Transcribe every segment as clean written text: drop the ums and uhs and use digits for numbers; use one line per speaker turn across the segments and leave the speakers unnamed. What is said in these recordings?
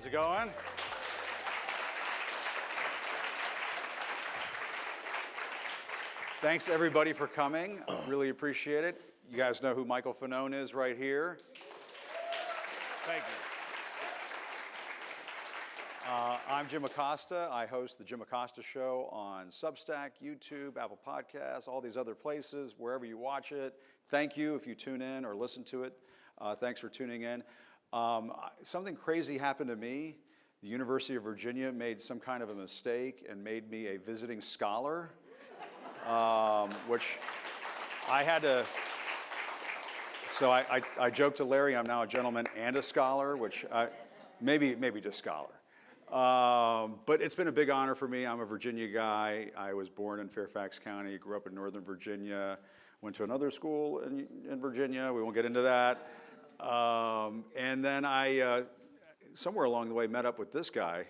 How's it going? Thanks everybody for coming. Really appreciate it. You guys know who Michael Fanone is right here. Thank you. I'm Jim Acosta. I host the Jim Acosta Show on Substack, YouTube, Apple Podcasts, all these other places, wherever you watch it. Thank you if you tune in or listen to it. Thanks for tuning in. Something crazy happened to me. The University of Virginia made some kind of a mistake and made me a visiting scholar, which I had to, so I joked to Larry, I'm now a gentleman and a scholar, which maybe just scholar. But it's been a big honor for me. I'm a Virginia guy. I was born in Fairfax County, grew up in Northern Virginia, went to another school in Virginia. We won't get into that. And then I, somewhere along the way, met up with this guy,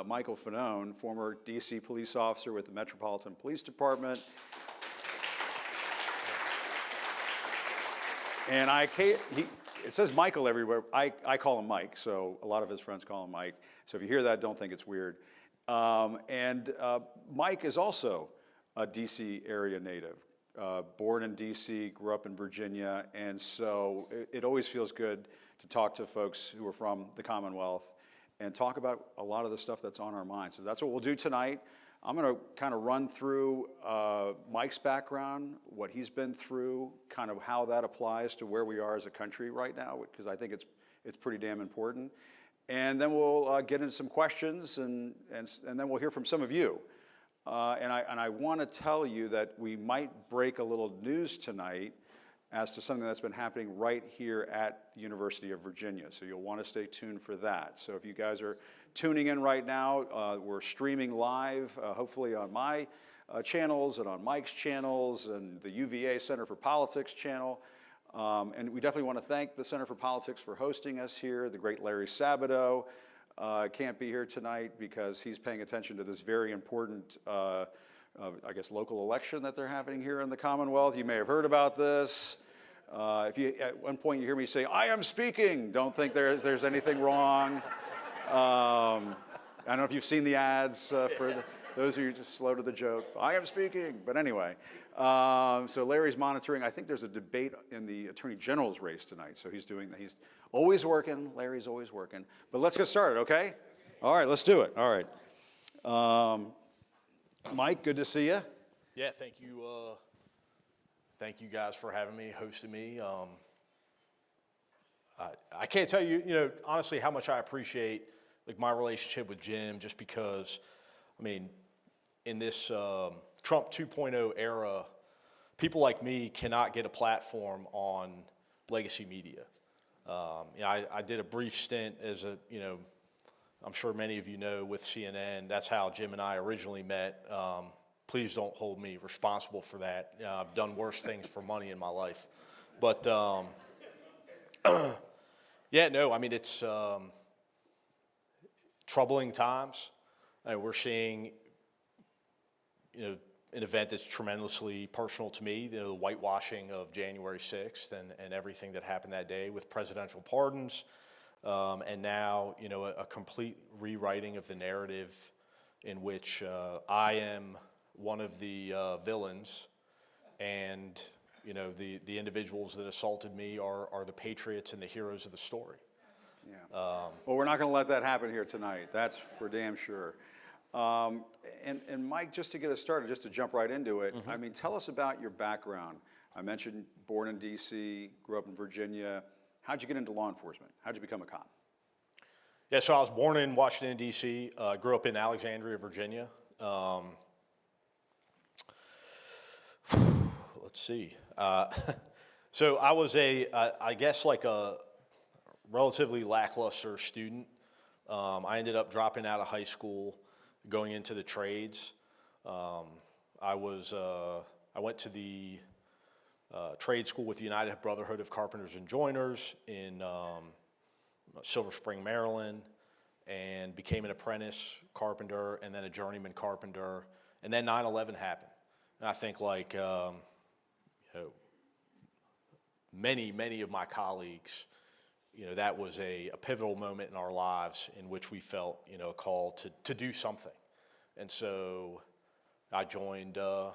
Michael Fanone, former DC police officer with the Metropolitan Police Department. And it says Michael everywhere. I call him Mike, so a lot of his friends call him Mike. So if you hear that, don't think it's weird. Mike is also a DC area native. Born in DC, grew up in Virginia, and so it always feels good to talk to folks who are from the Commonwealth and talk about a lot of the stuff that's on our minds. So that's what we'll do tonight. I'm going to kind of run through Mike's background, what he's been through, kind of how that applies to where we are as a country right now, because I think it's pretty damn important. And then we'll get into some questions, and then we'll hear from some of you. And I want to tell you that we might break a little news tonight as to something that's been happening right here at the University of Virginia. So you'll want to stay tuned for that. So if you guys are tuning in right now, we're streaming live, hopefully on my channels and on Mike's channels and the UVA Center for Politics channel. And we definitely want to thank the Center for Politics for hosting us here, the great Larry Sabato. Can't be here tonight because he's paying attention to this very important, I guess, local election that they're having here in the Commonwealth. You may have heard about this. If you, at one point you hear me say, "I am speaking," don't think there's anything wrong. I don't know if you've seen the ads for those of you just slow to the joke. I am speaking, but anyway. So Larry's monitoring. I think there's a debate in the Attorney General's race tonight. So he's doing that. He's always working. Larry's always working. But let's get started, okay? All right, let's do it. All right. Mike, good to see you.
Yeah, thank you. Thank you guys for having me, hosting me. I can't tell you, honestly, how much I appreciate my relationship with Jim, just because, I mean, in this Trump 2.0 era, people like me cannot get a platform on legacy media. I did a brief stint as I'm sure many of you know, with CNN. That's how Jim and I originally met. Please don't hold me responsible for that. I've done worse things for money in my life. But yeah, no, I mean, it's troubling times. We're seeing, an event that's tremendously personal to me, the whitewashing of January 6th and everything that happened that day with presidential pardons. And now, a complete rewriting of the narrative in which I am one of the villains, and the individuals that assaulted me are the patriots and the heroes of the story.
Yeah. Well, we're not going to let that happen here tonight. That's for damn sure. And Mike, just to get us started, just to jump right into it, I mean, tell us about your background. I mentioned born in D.C., grew up in Virginia. How'd you get into law enforcement? How'd you become a cop?
Yeah, so I was born in Washington, D.C., grew up in Alexandria, Virginia. Let's see. So I was I guess like a relatively lackluster student. I ended up dropping out of high school, going into the trades. I went to the trade school with the United Brotherhood of Carpenters and Joiners in Silver Spring, Maryland, and became an apprentice carpenter and then a journeyman carpenter. And then 9/11 happened. And I think many of my colleagues, that was a pivotal moment in our lives in which we felt, a call to do something. And so I joined the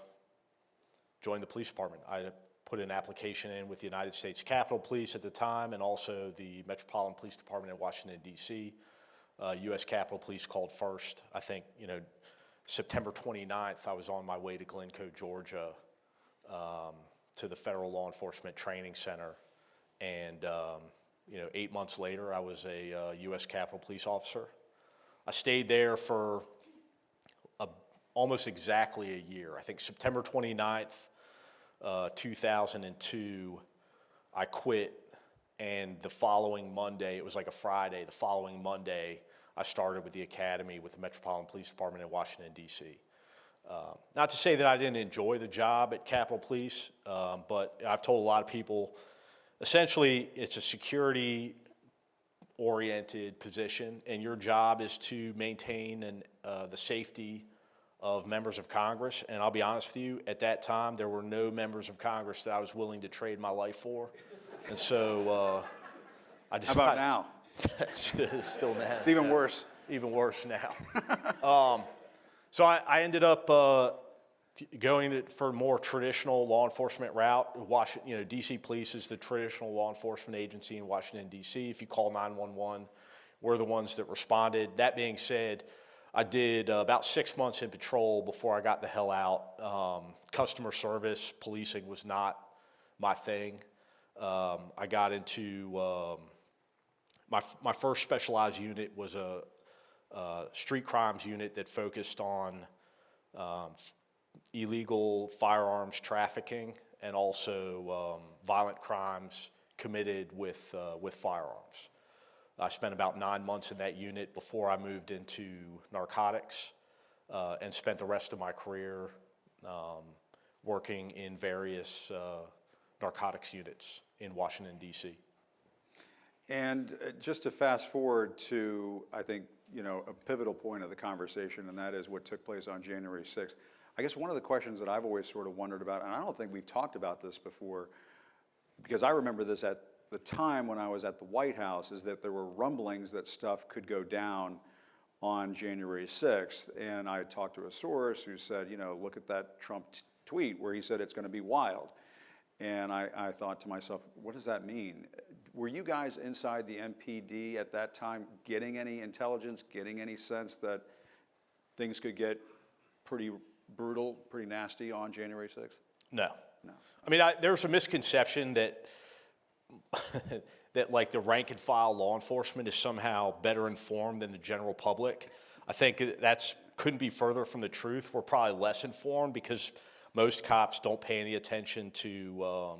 police department. I put an application in with the United States Capitol Police at the time, and also the Metropolitan Police Department in Washington, D.C. U.S. Capitol Police called first. I think, September 29th, I was on my way to Glencoe, Georgia, to the Federal Law Enforcement Training Center. And, 8 months later, I was a U.S. Capitol Police officer. I stayed there for almost exactly a year. I think September 29th, 2002, I quit, and the following Monday, it was like a Friday, the following Monday, I started with the academy with the Metropolitan Police Department in Washington, D.C. Not to say that I didn't enjoy the job at Capitol Police, but I've told a lot of people, essentially, it's a security-oriented position, and your job is to maintain the safety of members of Congress. And I'll be honest with you, at that time, there were no members of Congress that I was willing to trade my life for. And so I just...
How about now?
Still now.
It's even worse.
Even worse now. So I ended up going for a more traditional law enforcement route. D.C. Police is the traditional law enforcement agency in Washington, D.C. If you call 911, we're the ones that responded. That being said, I did about 6 months in patrol before I got the hell out. Customer service, policing was not my thing. I got into my first specialized unit was a street crimes unit that focused on illegal firearms trafficking and also violent crimes committed with firearms. I spent about 9 months in that unit before I moved into narcotics, and spent the rest of my career working in various narcotics units in Washington, D.C.
And just to fast forward to, I think, a pivotal point of the conversation, and that is what took place on January 6th. I guess one of the questions that I've always sort of wondered about, and I don't think we've talked about this before, because I remember this at the time when I was at the White House, is that there were rumblings that stuff could go down on January 6th. And I had talked to a source who said, look at that Trump tweet where he said it's going to be wild. And I thought to myself, what does that mean? Were you guys inside the MPD at that time getting any intelligence, getting any sense that things could get pretty brutal, pretty nasty on January 6th?
No.
No.
I mean, there's a misconception that that like the rank and file law enforcement is somehow better informed than the general public. I think that's couldn't be further from the truth. We're probably less informed because most cops don't pay any attention to,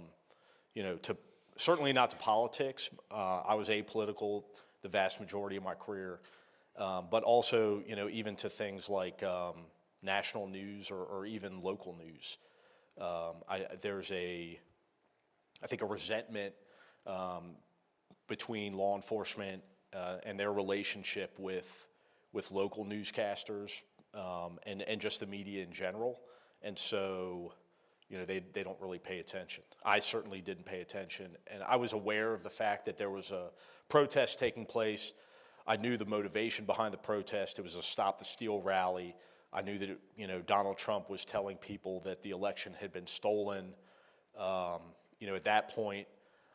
to certainly not to politics. I was apolitical the vast majority of my career, but also, even to things like national news or even local news. There's I think a resentment between law enforcement and their relationship with local newscasters and just the media in general. And so, they don't really pay attention. I certainly didn't pay attention. And I was aware of the fact that there was a protest taking place. I knew the motivation behind the protest. It was a Stop the Steal rally. I knew that, Donald Trump was telling people that the election had been stolen. At that point,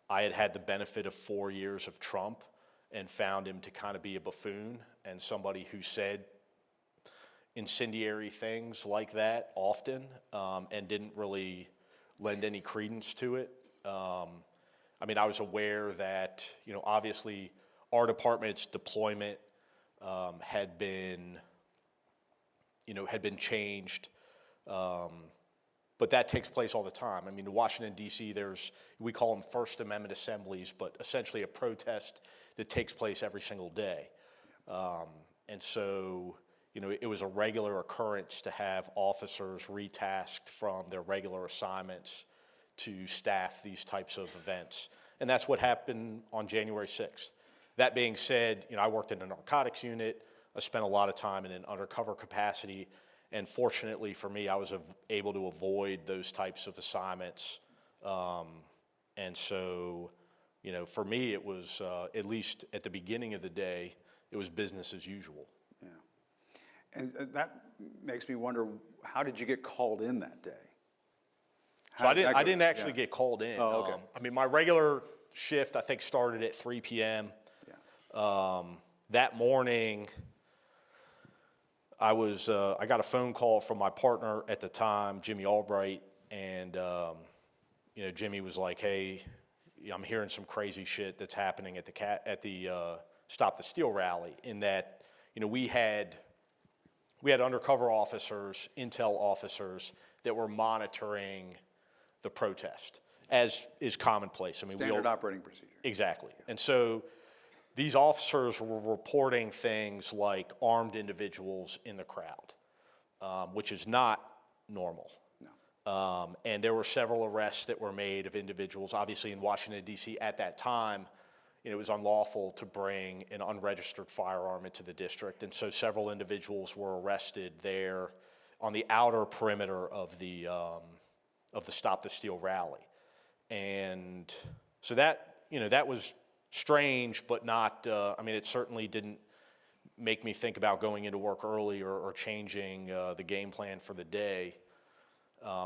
I had the benefit of 4 years of Trump and found him to kind of be a buffoon and somebody who said incendiary things like that often, and didn't really lend any credence to it. I was aware that, obviously our department's deployment had been changed, but that takes place all the time. In Washington, D.C., we call them First Amendment assemblies, but essentially a protest that takes place every single day. And so, it was a regular occurrence to have officers retasked from their regular assignments to staff these types of events. And that's what happened on January 6th. That being said, I worked in a narcotics unit. I spent a lot of time in an undercover capacity. And fortunately for me, I was able to avoid those types of assignments. And so, for me, it was, at least at the beginning of the day, it was business as usual.
Yeah. And that makes me wonder, how did you get called in that day?
So I didn't actually get called in.
Oh, okay.
I mean, my regular shift, I think, started at 3 p.m.
Yeah.
That morning, I got a phone call from my partner at the time, Jimmy Albright, and Jimmy was like, "Hey, I'm hearing some crazy shit that's happening at the Stop the Steal rally." In that, we had undercover officers, intel officers that were monitoring the protest, as is commonplace. I mean,
Standard operating procedure.
Exactly. And so these officers were reporting things like armed individuals in the crowd, which is not normal.
No.
And there were several arrests that were made of individuals. Obviously, in Washington, D.C. at that time, it was unlawful to bring an unregistered firearm into the district. And so several individuals were arrested there on the outer perimeter of the Stop the Steal rally. And so that was strange, but not, it certainly didn't make me think about going into work early or changing the game plan for the day.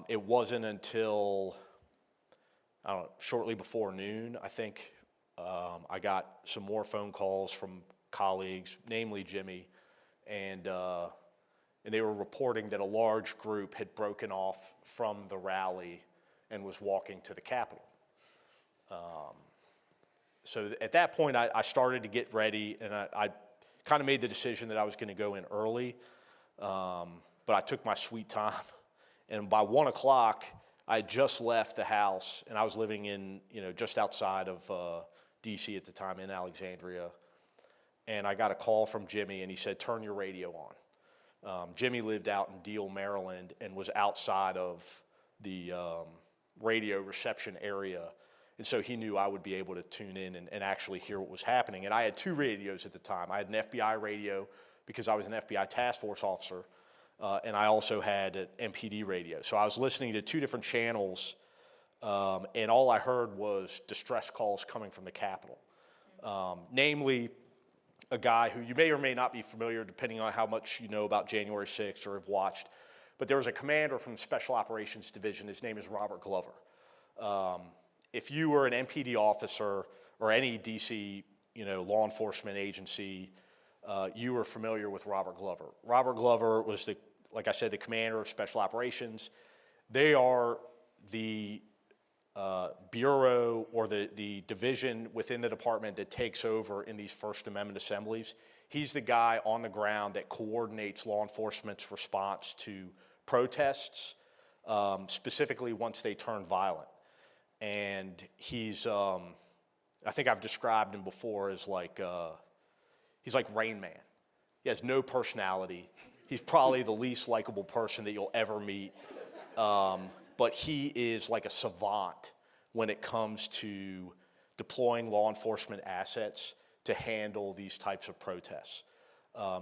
It wasn't until, shortly before noon, I think, I got some more phone calls from colleagues, namely Jimmy, and they were reporting that a large group had broken off from the rally and was walking to the Capitol. So at that point, I started to get ready, and I kind of made the decision that I was going to go in early, but I took my sweet time. And by 1 o'clock, I had just left the house, and I was living in, just outside of D.C. at the time, in Alexandria. And I got a call from Jimmy, and he said, "Turn your radio on." Jimmy lived out in Deal, Maryland, and was outside of the radio reception area. And so he knew I would be able to tune in and actually hear what was happening. And I had two radios at the time. I had an FBI radio because I was an FBI task force officer, and I also had an MPD radio. So I was listening to two different channels, and all I heard was distress calls coming from the Capitol. Namely, a guy who you may or may not be familiar, depending on how much you know about January 6th or have watched, but there was a commander from the Special Operations Division. His name is Robert Glover. If you were an MPD officer or any DC, law enforcement agency, you were familiar with Robert Glover. Robert Glover was like I said, the commander of Special Operations. They are the bureau or the division within the department that takes over in these First Amendment assemblies. He's the guy on the ground that coordinates law enforcement's response to protests, specifically once they turn violent. And he's, I think I've described him before as he's like Rain Man. He has no personality. He's probably the least likable person that you'll ever meet. But he is like a savant when it comes to deploying law enforcement assets to handle these types of protests.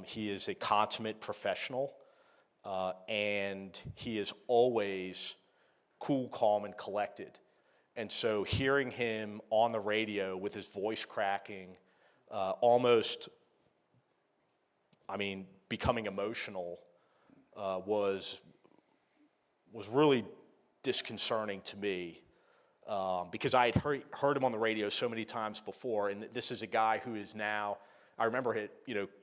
He is a consummate professional, and he is always cool, calm, and collected. And so hearing him on the radio with his voice cracking, becoming emotional, was really disconcerting to me, because I had heard him on the radio so many times before, and this is a guy who is now, I remember it,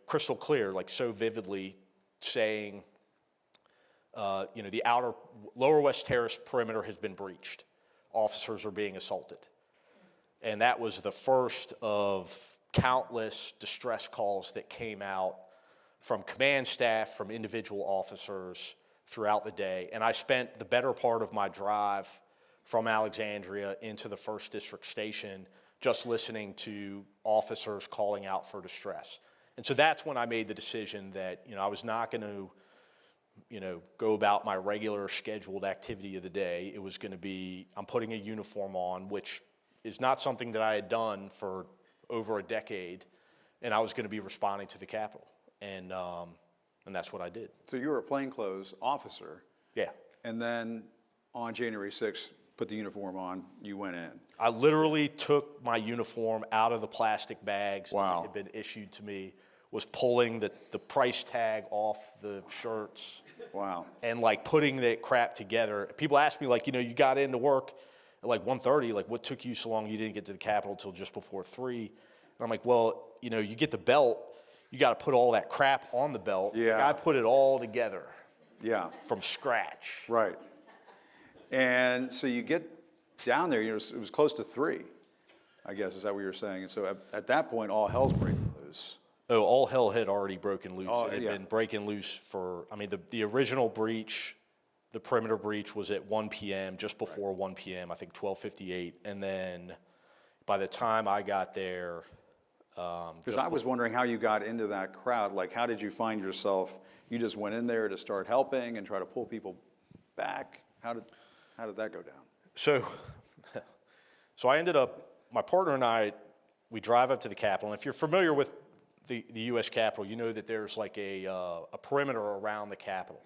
crystal clear, like so vividly saying, the outer Lower West Terrace perimeter has been breached. Officers are being assaulted. And that was the first of countless distress calls that came out from command staff, from individual officers throughout the day. And I spent the better part of my drive from Alexandria into the 1st District Station just listening to officers calling out for distress. And so that's when I made the decision that, I was not going to, go about my regular scheduled activity of the day. It was going to be, I'm putting a uniform on, which is not something that I had done for over a decade, and I was going to be responding to the Capitol. And that's what I did.
So you were a plainclothes officer.
Yeah.
And then on January 6th, put the uniform on, you went in.
I literally took my uniform out of the plastic bags
Wow.
that had been issued to me, was pulling the price tag off the shirts.
Wow.
And like putting that crap together. People ask me, like, you know, you got into work at like 1:30, like what took you so long you didn't get to the Capitol until just before 3? And I'm like, well, you know, you get the belt, you got to put all that crap on the belt.
Yeah.
Like, I put it all together
Yeah.
from scratch.
Right. And so you get down there, you know, it was close to 3, I guess, is that what you were saying? And so at that point, all hell's breaking loose.
Oh, all hell had already broken loose.
Oh,
It had
yeah.
been breaking loose for, I mean, the original breach, the perimeter breach was at 1 p.m., just before 1 p.m., I think 12:58. And then by the time I got there,
Because I was wondering how you got into that crowd. Like, how did you find yourself? You just went in there to start helping and try to pull people back. How did that go down?
so I ended up, my partner and I, we drive up to the Capitol. And if you're familiar with the U.S. Capitol, you know that there's like a perimeter around the Capitol.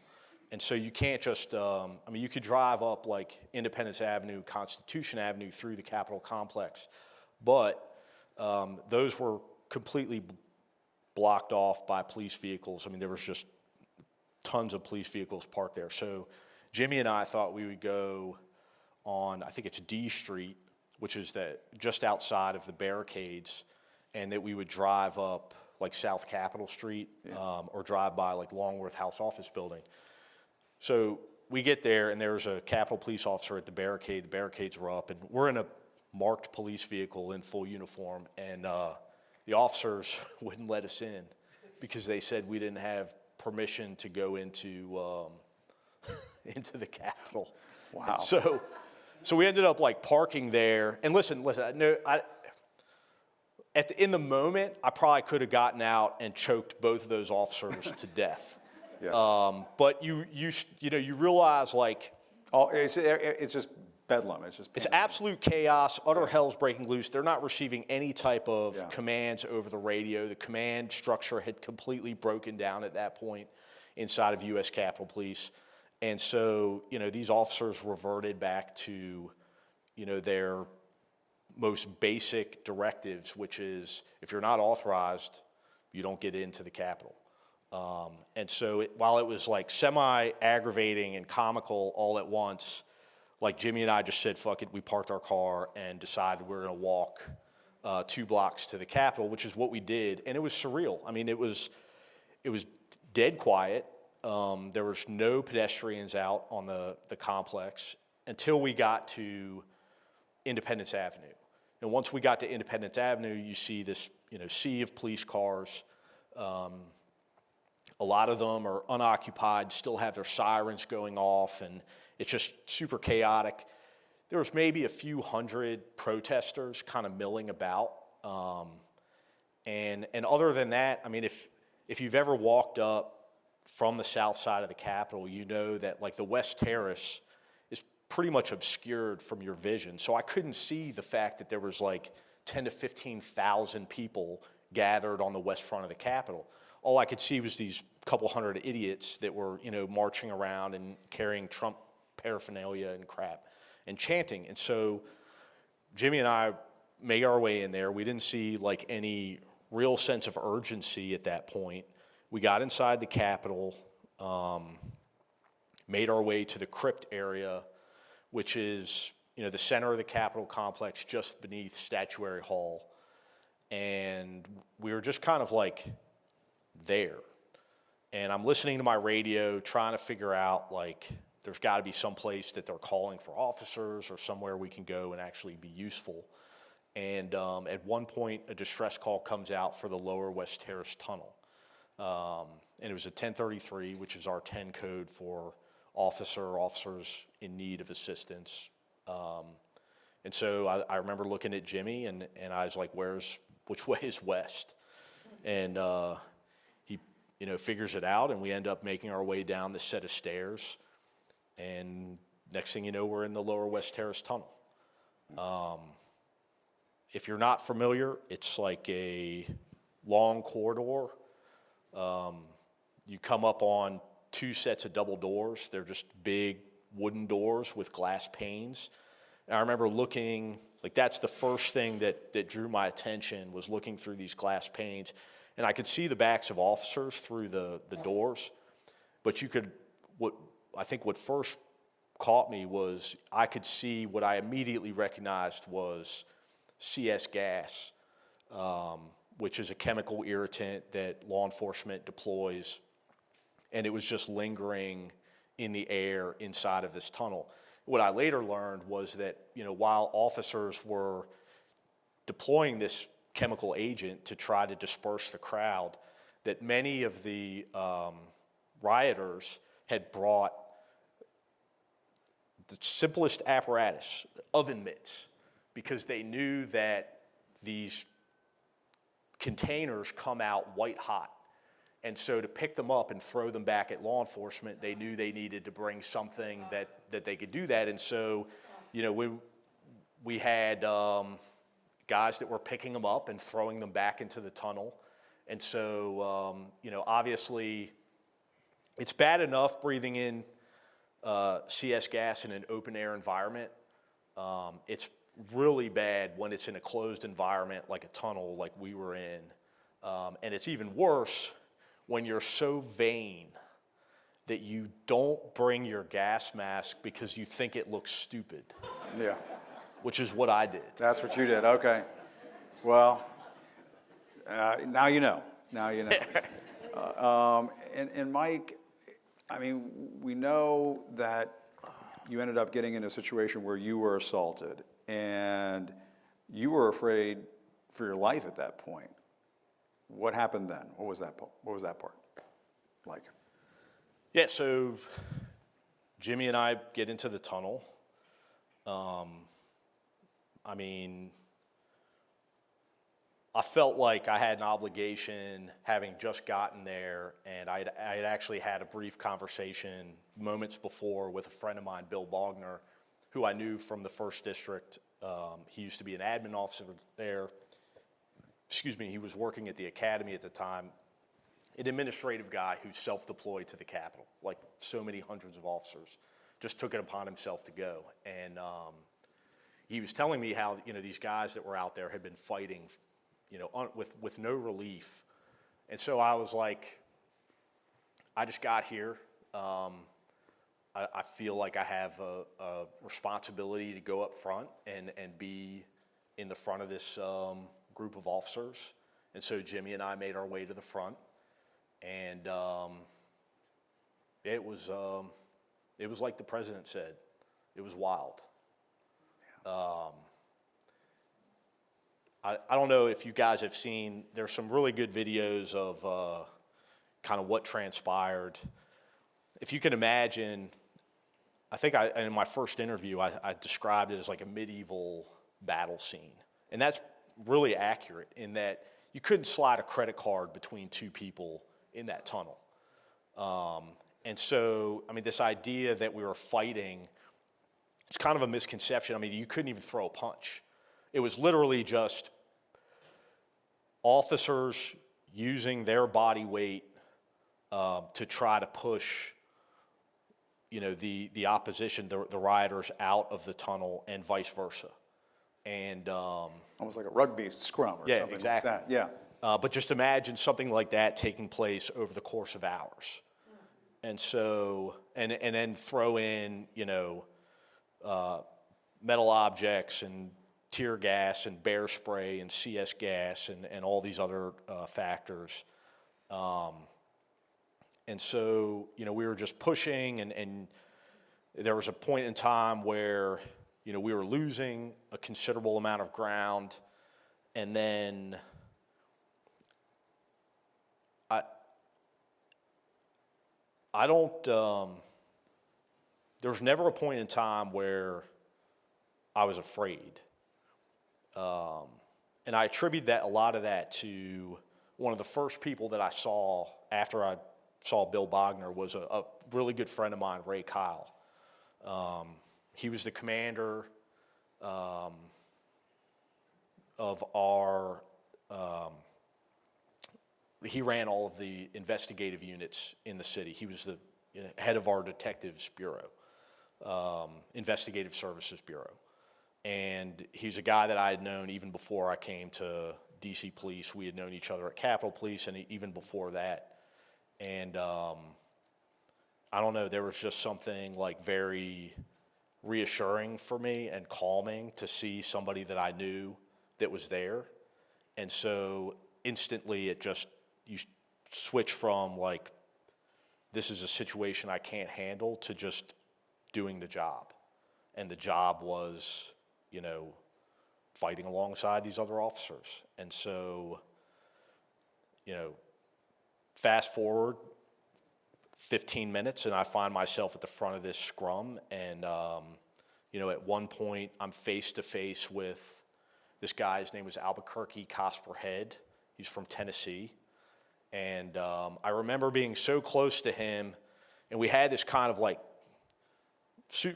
And so you can't just, I mean, you could drive up like Independence Avenue, Constitution Avenue through the Capitol complex, but those were completely blocked off by police vehicles. I mean, there was just tons of police vehicles parked there. So Jimmy and I thought we would go on, I think it's D Street, which is just outside of the barricades, and that we would drive up like South Capitol Street, or drive by like Longworth House Office Building. So we get there, and there's a Capitol police officer at the barricade. The barricades were up, and we're in a marked police vehicle in full uniform, and the officers wouldn't let us in because they said we didn't have permission to go into into the Capitol.
Wow.
And so we ended up like parking there. And listen, in the moment, I probably could have gotten out and choked both of those officers to death.
Yeah.
But you know, you realize like
Oh, it's just bedlam. It's
it's absolute chaos. Utter hell's breaking loose. They're not receiving any type of commands over the radio. The command structure had completely broken down at that point inside of U.S. Capitol Police. And so, you know, these officers reverted back to, you know, their most basic directives, which is if you're not authorized, you don't get into the Capitol. And so while it was like semi-aggravating and comical all at once, like Jimmy and I just said, fuck it, we parked our car and decided we were going to walk 2 blocks to the Capitol, which is what we did. And it was surreal. I mean, it was dead quiet. There was no pedestrians out on the complex until we got to Independence Avenue. And once we got to Independence Avenue, you see this, you know, sea of police cars. A lot of them are unoccupied, still have their sirens going off, and it's just super chaotic. There was maybe a few hundred protesters kind of milling about. And other than that, I mean, if you've ever walked up from the south side of the Capitol, you know that like the West Terrace is pretty much obscured from your vision. So I couldn't see the fact that there was like 10 to 15,000 people gathered on the west front of the Capitol. All I could see was these couple hundred idiots that were, you know, marching around and carrying Trump paraphernalia and crap and chanting. And so Jimmy and I made our way in there. We didn't see like any real sense of urgency at that point. We got inside the Capitol, made our way to the crypt area, which is, you know, the center of the Capitol complex just beneath Statuary Hall. And we were just kind of like there. And I'm listening to my radio, trying to figure out like there's got to be some place that they're calling for officers or somewhere we can go and actually be useful. And at one point, a distress call comes out for the Lower West Terrace Tunnel. And it was a 1033, which is our 10 code for officers in need of assistance. And so I remember looking at Jimmy and I was like, which way is west? And he, you know, figures it out, and we end up making our way down this set of stairs. And next thing you know, we're in the Lower West Terrace Tunnel. If you're not familiar, it's like a long corridor. You come up on 2 sets of double doors. They're just big wooden doors with glass panes. And I remember looking, like that's the first thing that drew my attention, was looking through these glass panes. And I could see the backs of officers through the doors, but what first caught me was I could see what I immediately recognized was CS gas, which is a chemical irritant that law enforcement deploys, and it was just lingering in the air inside of this tunnel. What I later learned was that, while officers were deploying this chemical agent to try to disperse the crowd, that many of the rioters had brought the simplest apparatus, oven mitts, because they knew that these containers come out white hot. And so to pick them up and throw them back at law enforcement, they knew they needed to bring something that they could do that. And so, we had guys that were picking them up and throwing them back into the tunnel. And so, obviously, it's bad enough breathing in CS gas in an open air environment. It's really bad when it's in a closed environment like a tunnel like we were in. And it's even worse when you're so vain that you don't bring your gas mask because you think it looks stupid.
Yeah.
Which is what I did.
That's what you did. Okay. Well, now you know. Now you know. And Mike, I mean, we know that you ended up getting in a situation where you were assaulted, and you were afraid for your life at that point. What happened then? What was that part like?
Yeah, so Jimmy and I get into the tunnel. I mean, I felt like I had an obligation having just gotten there, and I had actually had a brief conversation moments before with a friend of mine, Bill Bogner, who I knew from the 1st District. He used to be an admin officer there. He was working at the academy at the time, an administrative guy who self-deployed to the Capitol, like so many hundreds of officers, just took it upon himself to go. And he was telling me how, these guys that were out there had been fighting, with no relief. And so I was like, I just got here. I feel like I have a responsibility to go up front and be in the front of this group of officers. And so Jimmy and I made our way to the front, and it was like the president said, it was wild. I don't know if you guys have seen, there's some really good videos of kind of what transpired. If you can imagine, I think in my first interview, I described it as like a medieval battle scene. And that's really accurate in that you couldn't slide a credit card between two people in that tunnel. And so, I mean, this idea that we were fighting, it's kind of a misconception. I mean, you couldn't even throw a punch. It was literally just officers using their body weight to try to push, the opposition, the rioters out of the tunnel, and vice versa. And
Almost like a rugby scrum or something
exactly.
like that. Yeah.
But just imagine something like that taking place over the course of hours. And so, and then throw in, metal objects and tear gas and bear spray and CS gas and all these other factors. And so, we were just pushing, and there was a point in time where, we were losing a considerable amount of ground, and then I don't, there was never a point in time where I was afraid. And I attribute a lot of that to one of the first people that I saw after I saw Bill Bogner was a really good friend of mine, Ray Kyle. He was the commander of our, he ran all of the investigative units in the city. He was the head of our detectives bureau, investigative services bureau. And he's a guy that I had known even before I came to DC Police. We had known each other at Capitol Police and even before that. And I don't know, there was just something like very reassuring for me and calming to see somebody that I knew that was there. And so instantly you switch from like, this is a situation I can't handle to just doing the job. And the job was, fighting alongside these other officers. And so, fast forward 15 minutes and I find myself at the front of this scrum. And, at one point I'm face to face with this guy. His name was Albuquerque Cosper Head. He's from Tennessee. And I remember being so close to him, and we had this kind of like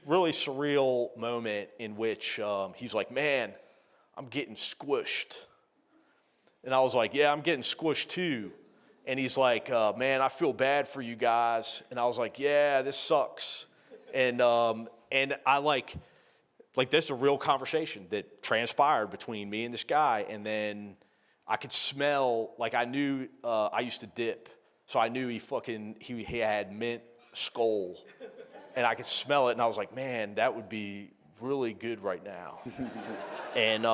really surreal moment in which he's like, man, I'm getting squished. And I was like, yeah, I'm getting squished too. And he's like, man, I feel bad for you guys. And I was like, yeah, this sucks. And I like this is a real conversation that transpired between me and this guy. And then I could smell, like I knew I used to dip. So I knew he had mint skull. And I could smell it. And I was like, man, that would be really good right now. And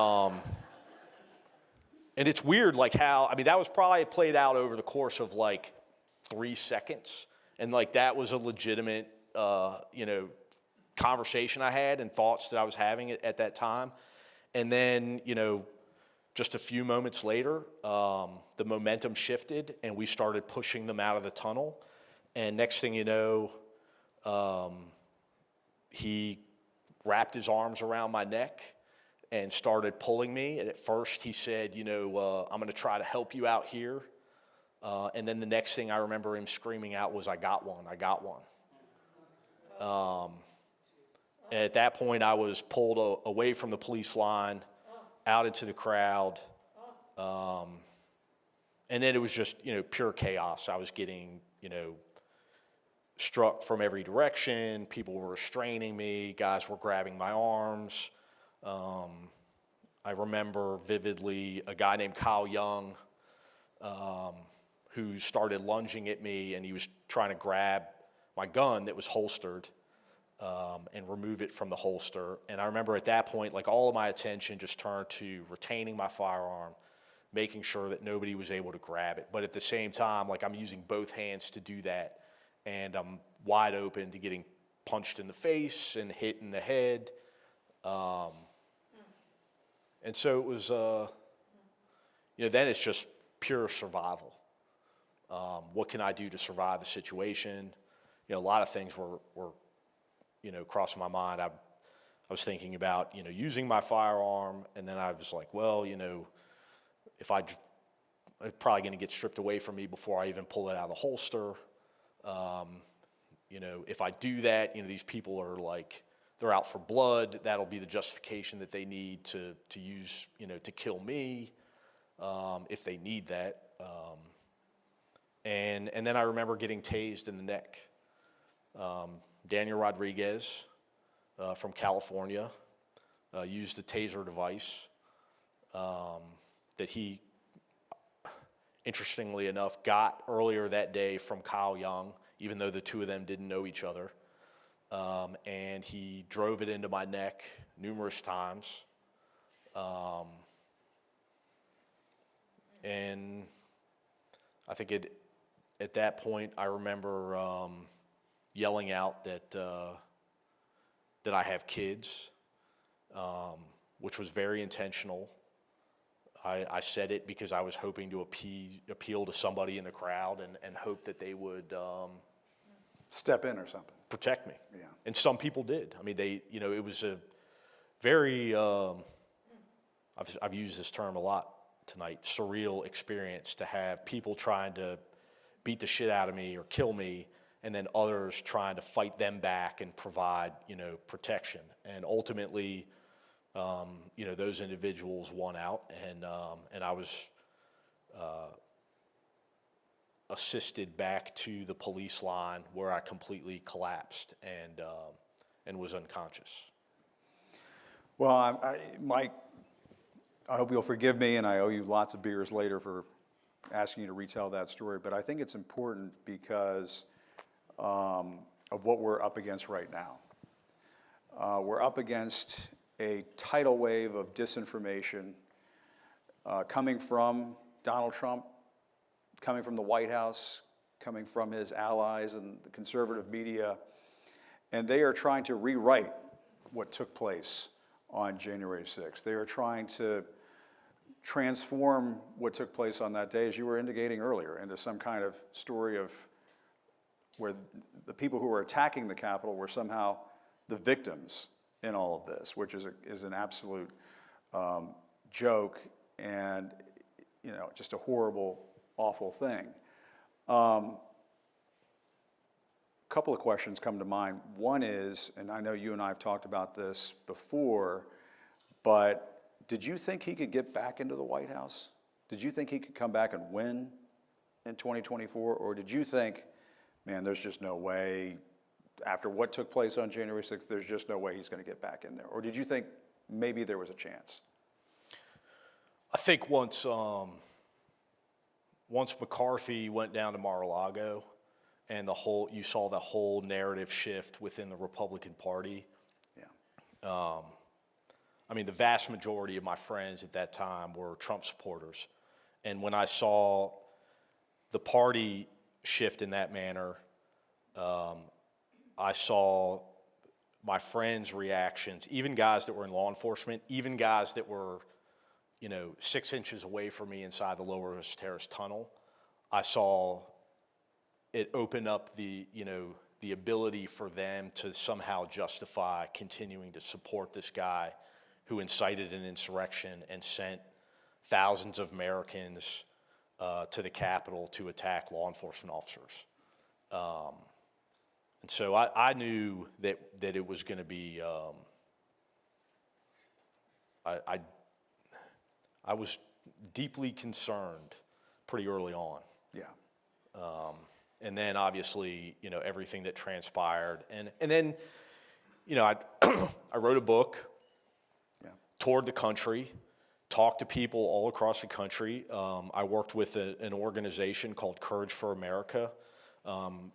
it's weird, like how, I mean, that was probably played out over the course of like 3 seconds. And like that was a legitimate, conversation I had and thoughts that I was having at that time. And then, just a few moments later, the momentum shifted and we started pushing them out of the tunnel. And next thing you know, he wrapped his arms around my neck and started pulling me. And at first he said, I'm going to try to help you out here. And then the next thing I remember him screaming out was, I got one. And at that point I was pulled away from the police line, out into the crowd. And then it was just, pure chaos. I was getting, struck from every direction. People were restraining me. Guys were grabbing my arms. I remember vividly a guy named Kyle Young who started lunging at me, and he was trying to grab my gun that was holstered and remove it from the holster. And I remember at that point, like all of my attention just turned to retaining my firearm, making sure that nobody was able to grab it. But at the same time, like I'm using both hands to do that. And I'm wide open to getting punched in the face and hit in the head. And so it was, then it's just pure survival. What can I do to survive the situation? A lot of things were crossing my mind. I was thinking about, using my firearm, and then I was like, well, if I'm probably going to get stripped away from me before I even pull it out of the holster. If I do that, these people are like, they're out for blood. That'll be the justification that they need to use, to kill me, if they need that. And then I remember getting tased in the neck. Daniel Rodriguez from California used a taser device that he, interestingly enough, got earlier that day from Kyle Young, even though the two of them didn't know each other. And he drove it into my neck numerous times. And I think at that point, I remember yelling out that I have kids, which was very intentional. I said it because I was hoping to appeal to somebody in the crowd and hope that they would
step in or something.
Protect me.
Yeah.
And some people did. I mean, it was a very, I've used this term a lot tonight, surreal experience to have people trying to beat the shit out of me or kill me, and then others trying to fight them back and provide, protection. And ultimately, those individuals won out, and I was assisted back to the police line where I completely collapsed and was unconscious.
Well, Mike, I hope you'll forgive me, and I owe you lots of beers later for asking you to retell that story. But I think it's important because of what we're up against right now. We're up against a tidal wave of disinformation coming from Donald Trump, coming from the White House, coming from his allies and the conservative media, and they are trying to rewrite what took place on January 6th. They are trying to transform what took place on that day, as you were indicating earlier, into some kind of story of where the people who were attacking the Capitol were somehow the victims in all of this, which is an absolute joke and, you know, just a horrible, awful thing. Couple of questions come to mind. One is, and I know you and I have talked about this before, but did you think he could get back into the White House? Did you think he could come back and win in 2024? Or did you think, man, there's just no way, after what took place on January 6th, there's just no way he's going to get back in there? Or did you think maybe there was a chance?
I think once McCarthy went down to Mar-a-Lago, and you saw the whole narrative shift within the Republican Party.
Yeah.
I mean, the vast majority of my friends at that time were Trump supporters. And when I saw the party shift in that manner, I saw my friends' reactions, even guys that were in law enforcement, even guys that were, 6 inches away from me inside the Lower Terrace Tunnel. I saw it open up the ability for them to somehow justify continuing to support this guy who incited an insurrection and sent thousands of Americans to the Capitol to attack law enforcement officers. And so I knew that it was going to be, I was deeply concerned pretty early on.
Yeah.
And then obviously, everything that transpired. And then, I wrote a book,
Yeah.
toured the country, talked to people all across the country. I worked with an organization called Courage for America,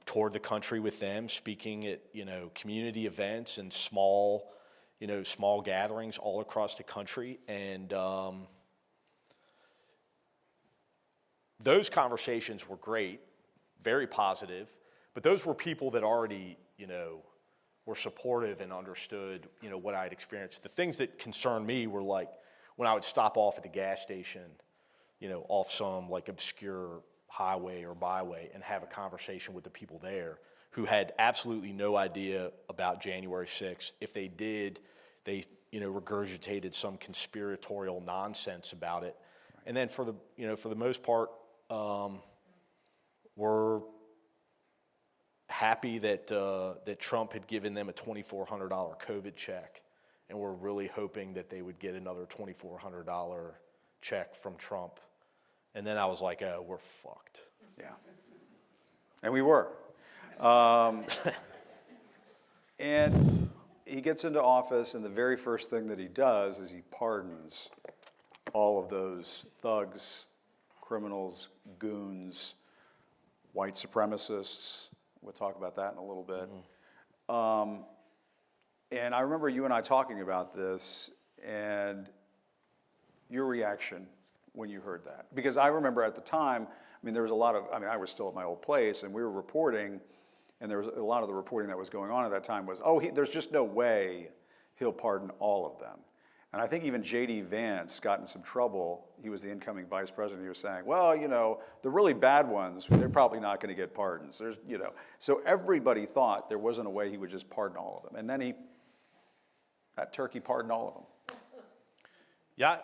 toured the country with them, speaking at, community events and small gatherings all across the country. And those conversations were great. Very positive, but those were people that already, were supportive and understood, what I had experienced. The things that concerned me were like when I would stop off at the gas station, off some like obscure highway or byway and have a conversation with the people there who had absolutely no idea about January 6th. If they did, they, regurgitated some conspiratorial nonsense about it. Right. And then for the most part, we're happy that Trump had given them a $2,400 COVID check, and we're really hoping that they would get another $2,400 check from Trump. And then I was like, oh, we're fucked.
Yeah. And we were. And he gets into office, and the very first thing that he does is he pardons all of those thugs, criminals, goons, white supremacists. We'll talk about that in a little bit. Mm-hmm. And I remember you and I talking about this and your reaction when you heard that. Because I remember at the time, there was I was still at my old place and we were reporting, and there was a lot of the reporting that was going on at that time was, there's just no way he'll pardon all of them. And I think even J.D. Vance got in some trouble. He was the incoming vice president. He was saying, well, the really bad ones, they're probably not going to get pardons. So everybody thought there wasn't a way he would just pardon all of them. And then that turkey pardoned all of them.
Yeah,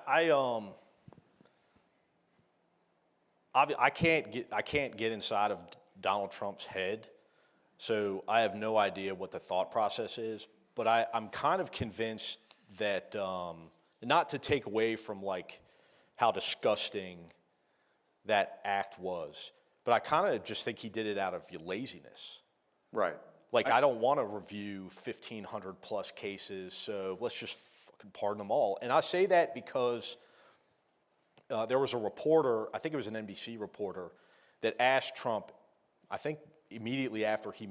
I can't get inside of Donald Trump's head, so I have no idea what the thought process is. But I'm kind of convinced that, not to take away from like how disgusting that act was, but I kind of just think he did it out of laziness. Right. Like I don't want to review 1,500 plus cases, so let's just fucking pardon them all. And I say that because there was a reporter, I think it was an NBC reporter, that asked Trump, I think immediately after he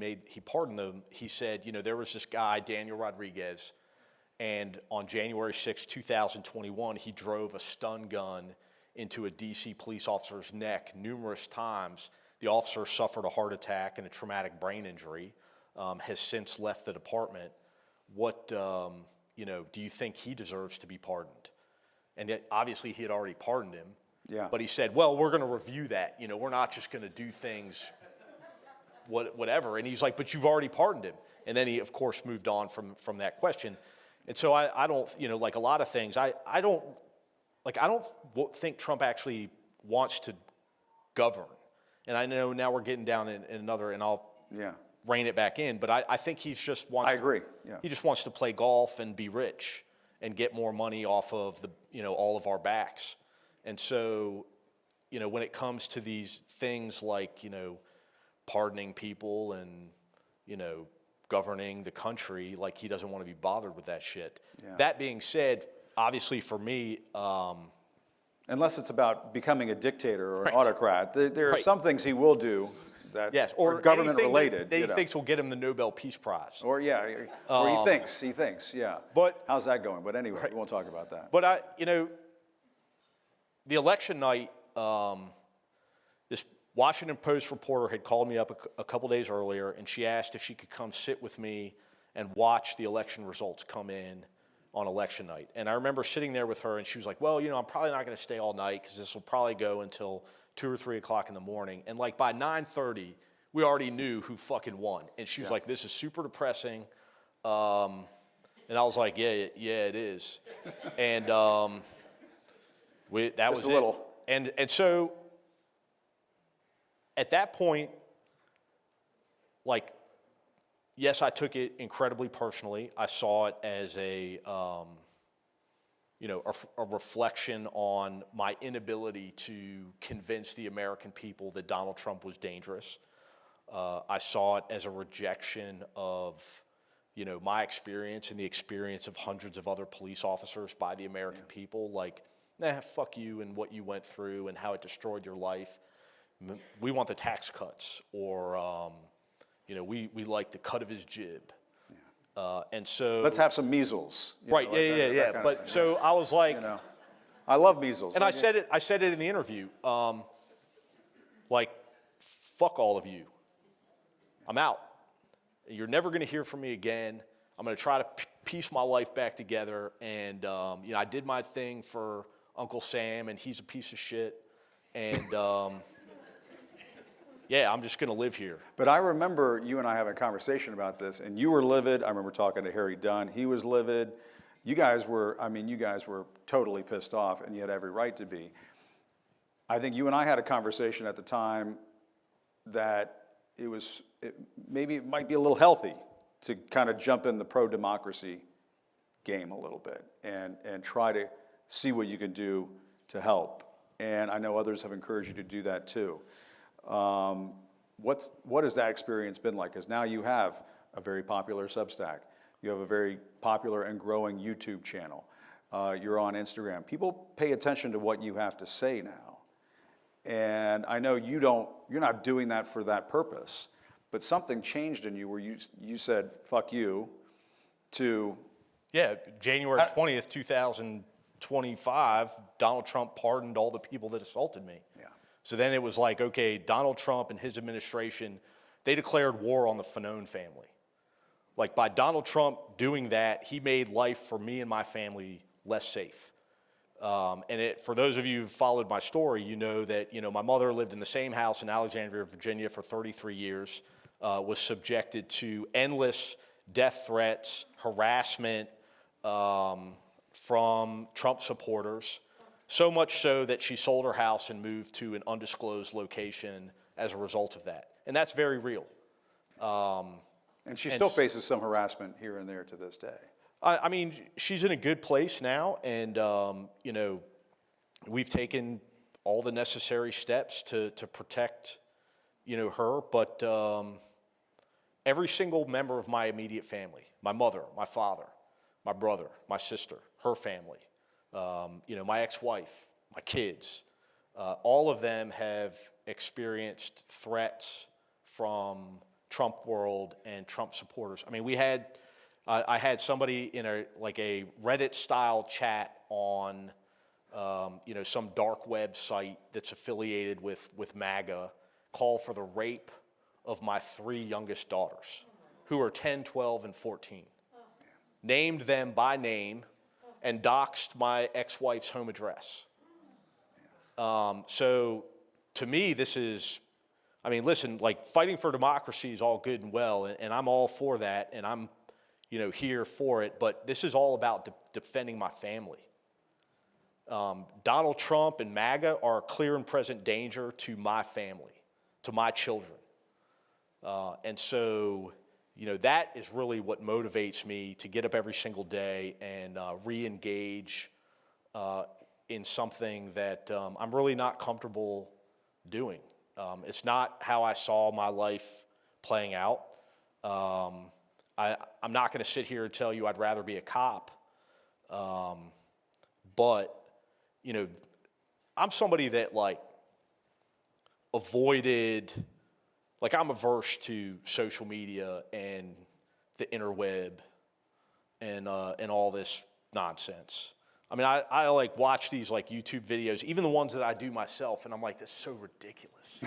pardoned them, he said, there was this guy, Daniel Rodriguez, and on January 6, 2021, he drove a stun gun into a DC police officer's neck numerous times. The officer suffered a heart attack and a traumatic brain injury, has since left the department. What, do you think he deserves to be pardoned? And yet, obviously he had already pardoned him.
Yeah.
But he said, well, we're going to review that. We're not just going to do things whatever. And he's like, but you've already pardoned him. And then he, of course, moved on from that question. And so I don't, like a lot of things, I don't think Trump actually wants to govern. And I know now we're getting down in another, and I'll rein it back in, but I think he just wants
I agree. Yeah.
He just wants to play golf and be rich and get more money off of all of our backs. And so, when it comes to these things like, pardoning people and, governing the country, like he doesn't want to be bothered with that shit. Yeah. That being said, obviously for me,
unless it's about becoming a dictator or an autocrat, there are some things he will do that are government related.
That he thinks will get him the Nobel Peace Prize.
Or he thinks, yeah.
But
how's that going? But anyway, we won't talk about that.
But the election night, this Washington Post reporter had called me up a couple days earlier, and she asked if she could come sit with me and watch the election results come in on election night. And I remember sitting there with her, and she was like, well, I'm probably not going to stay all night because this will probably go until 2 or 3 o'clock in the morning. And like by 9:30, we already knew who fucking won. And she was like, this is super depressing. And I was like, yeah, it is. And that was it.
Little.
And so at that point, like, yes, I took it incredibly personally. I saw it as a reflection on my inability to convince the American people that Donald Trump was dangerous. I saw it as a rejection of, my experience and the experience of hundreds of other police officers by the American people. Like, fuck you and what you went through and how it destroyed your life. We want the tax cuts, or we like the cut of his jib. And so
let's have some measles.
Right? Yeah. But so I was like,
I love measles.
And I said it in the interview. Like, fuck all of you. I'm out. You're never going to hear from me again. I'm going to try to piece my life back together. And I did my thing for Uncle Sam, and he's a piece of shit. And I'm just going to live here.
But I remember you and I having a conversation about this, and you were livid. I remember talking to Harry Dunn. He was livid. You guys were totally pissed off, and you had every right to be. I think you and I had a conversation at the time that maybe it might be a little healthy to kind of jump in the pro-democracy game a little bit and try to see what you can do to help. And I know others have encouraged you to do that too. What has that experience been like? Because now you have a very popular Substack. You have a very popular and growing YouTube channel. You're on Instagram. People pay attention to what you have to say now. And I know you're not doing that for that purpose, but something changed in you where you said, fuck you, to...
Yeah, January 20th, 2025, Donald Trump pardoned all the people that assaulted me.
Yeah.
So then it was like, okay, Donald Trump and his administration, they declared war on the Fanone family. Like, by Donald Trump doing that, he made life for me and my family less safe. For those of you who followed my story, you know that, my mother lived in the same house in Alexandria, Virginia for 33 years, was subjected to endless death threats, harassment from Trump supporters. So much so that she sold her house and moved to an undisclosed location as a result of that. And that's very real.
And she still faces some harassment here and there to this day.
I mean, she's in a good place now, and, we've taken all the necessary steps to protect, her. But every single member of my immediate family, my mother, my father, my brother, my sister, her family, my ex-wife, my kids, all of them have experienced threats from Trump world and Trump supporters. I mean, I had somebody in a Reddit-style chat on, some dark website that's affiliated with MAGA, call for the rape of my 3 youngest daughters, who are 10, 12, and 14. Named them by name and doxed my ex-wife's home address. So to me, this is, listen, fighting for democracy is all good and well, and I'm all for that, and I'm, here for it, but this is all about defending my family. Donald Trump and MAGA are a clear and present danger to my family, to my children. And so, that is really what motivates me to get up every single day and re-engage in something that I'm really not comfortable doing. It's not how I saw my life playing out. I'm not going to sit here and tell you I'd rather be a cop. But, I'm somebody that avoided, I'm averse to social media and the interweb and all this nonsense. I watch these YouTube videos, even the ones that I do myself, and I'm like, this is so ridiculous.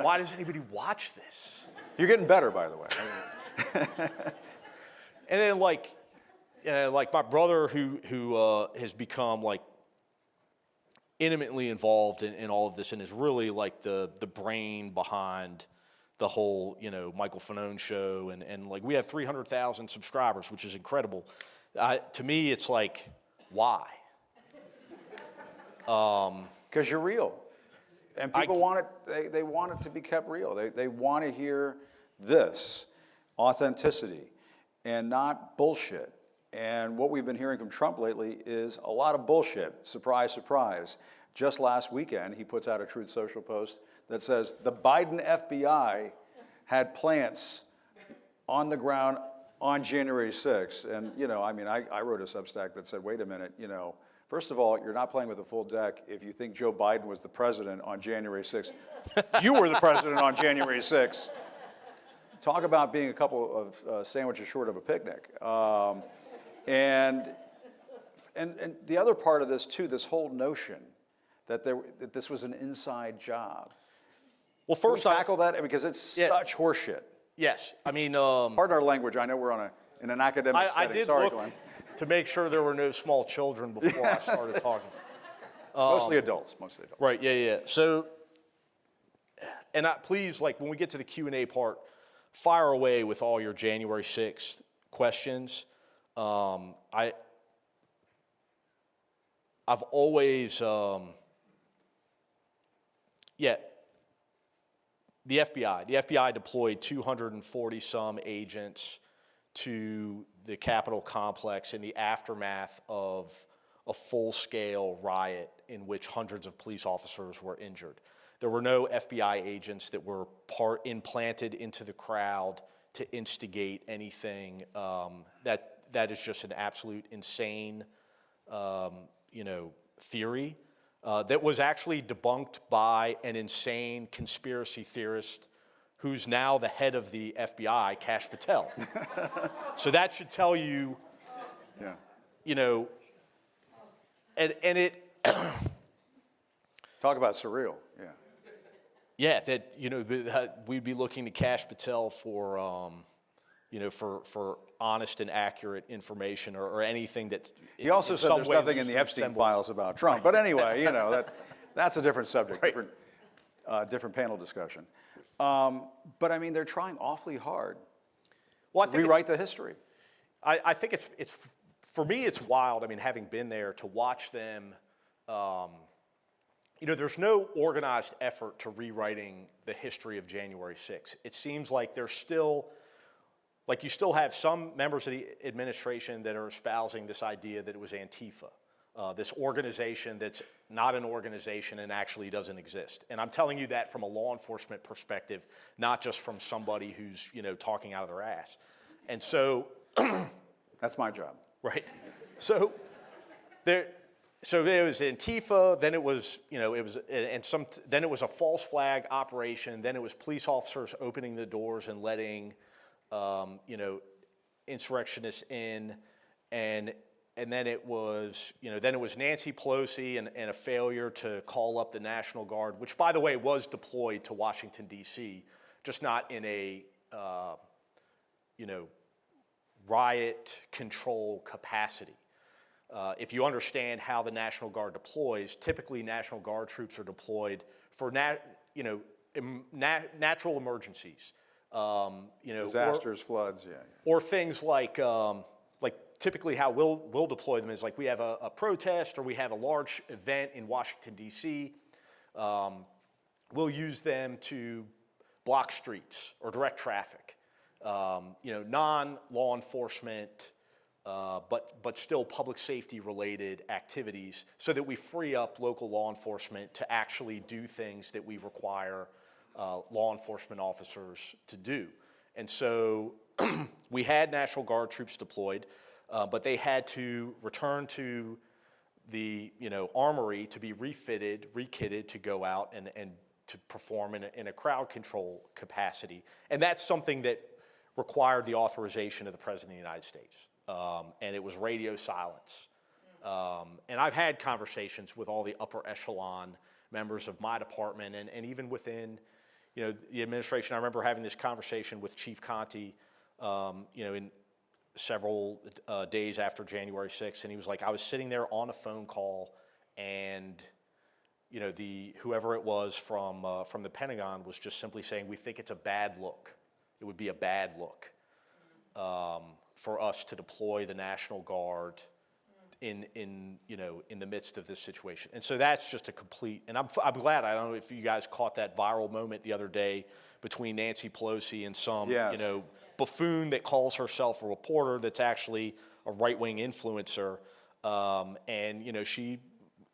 Why does anybody watch this?
You're getting better, by the way.
And then my brother who has become intimately involved in all of this and is really the brain behind the whole, Michael Fanone show. And we have 300,000 subscribers, which is incredible. To me, it's why?
Because you're real. And people want it, they want it to be kept real. They want to hear this, authenticity, and not bullshit. And what we've been hearing from Trump lately is a lot of bullshit. Surprise, surprise. Just last weekend, he puts out a Truth Social post that says the Biden FBI had plants on the ground on January 6th. And, I wrote a Substack that said, wait a minute, first of all, you're not playing with a full deck if you think Joe Biden was the president on January 6th. You were the president on January 6th. Talk about being a couple of sandwiches short of a picnic. And the other part of this, too, this whole notion that this was an inside job.
Well, first,
can we tackle that because it's such horseshit.
Yes,
pardon our language. I know we're in an academic setting.
I did
Sorry,
look
Glenn.
to make sure there were no small children before I started talking.
Mostly adults.
Right. Yeah. So, and please, when we get to the Q&A part, fire away with all your January 6th questions. I've always, the FBI deployed 240 some agents to the Capitol complex in the aftermath of a full-scale riot in which hundreds of police officers were injured. There were no FBI agents that were implanted into the crowd to instigate anything. That is just an absolute insane, theory that was actually debunked by an insane conspiracy theorist who's now the head of the FBI, Kash Patel. So that should tell you, and it.
Talk about surreal,
Yeah, that we'd be looking to Kash Patel for, for honest and accurate information or anything that.
He also said there's nothing in the Epstein files about Trump. But anyway, that's a different subject, right. different panel discussion. But they're trying awfully hard to rewrite the history.
I think it's for me, it's wild. Having been there to watch them. There's no organized effort to rewriting the history of January 6th. It seems like there's still, you still have some members of the administration that are espousing this idea that it was Antifa, this organization that's not an organization and actually doesn't exist. And I'm telling you that from a law enforcement perspective, not just from somebody who's, talking out of their ass. And so.
That's my job.
Right. So there. So it was Antifa, then it was, then it was a false flag operation, then it was police officers opening the doors and letting, insurrectionists in, and then it was, Nancy Pelosi and a failure to call up the National Guard, which, by the way, was deployed to Washington, D.C., just not in a, riot control capacity. If you understand how the National Guard deploys, typically National Guard troops are deployed for natural emergencies.
Disasters, floods, yeah.
Or things like typically how we'll deploy them is like we have a protest or we have a large event in Washington, D.C. We'll use them to block streets or direct traffic. Non-law enforcement, but still public safety related activities so that we free up local law enforcement to actually do things that we require law enforcement officers to do. And so we had National Guard troops deployed, but they had to return to the armory to be refitted, rekitted to go out and to perform in a crowd control capacity. And that's something that required the authorization of the President of the United States. And it was radio silence. And I've had conversations with all the upper echelon members of my department and even within the administration. I remember having this conversation with Chief Conte in several days after January 6th, and he was like, I was sitting there on a phone call, and whoever it was from the Pentagon was just simply saying, we think it's a bad look. It would be a bad look for us to deploy the National Guard in the midst of this situation. And so that's just a complete, and I'm glad, I don't know if you guys caught that viral moment the other day between Nancy Pelosi and some,
Yes.
Buffoon that calls herself a reporter that's actually a right-wing influencer. And, she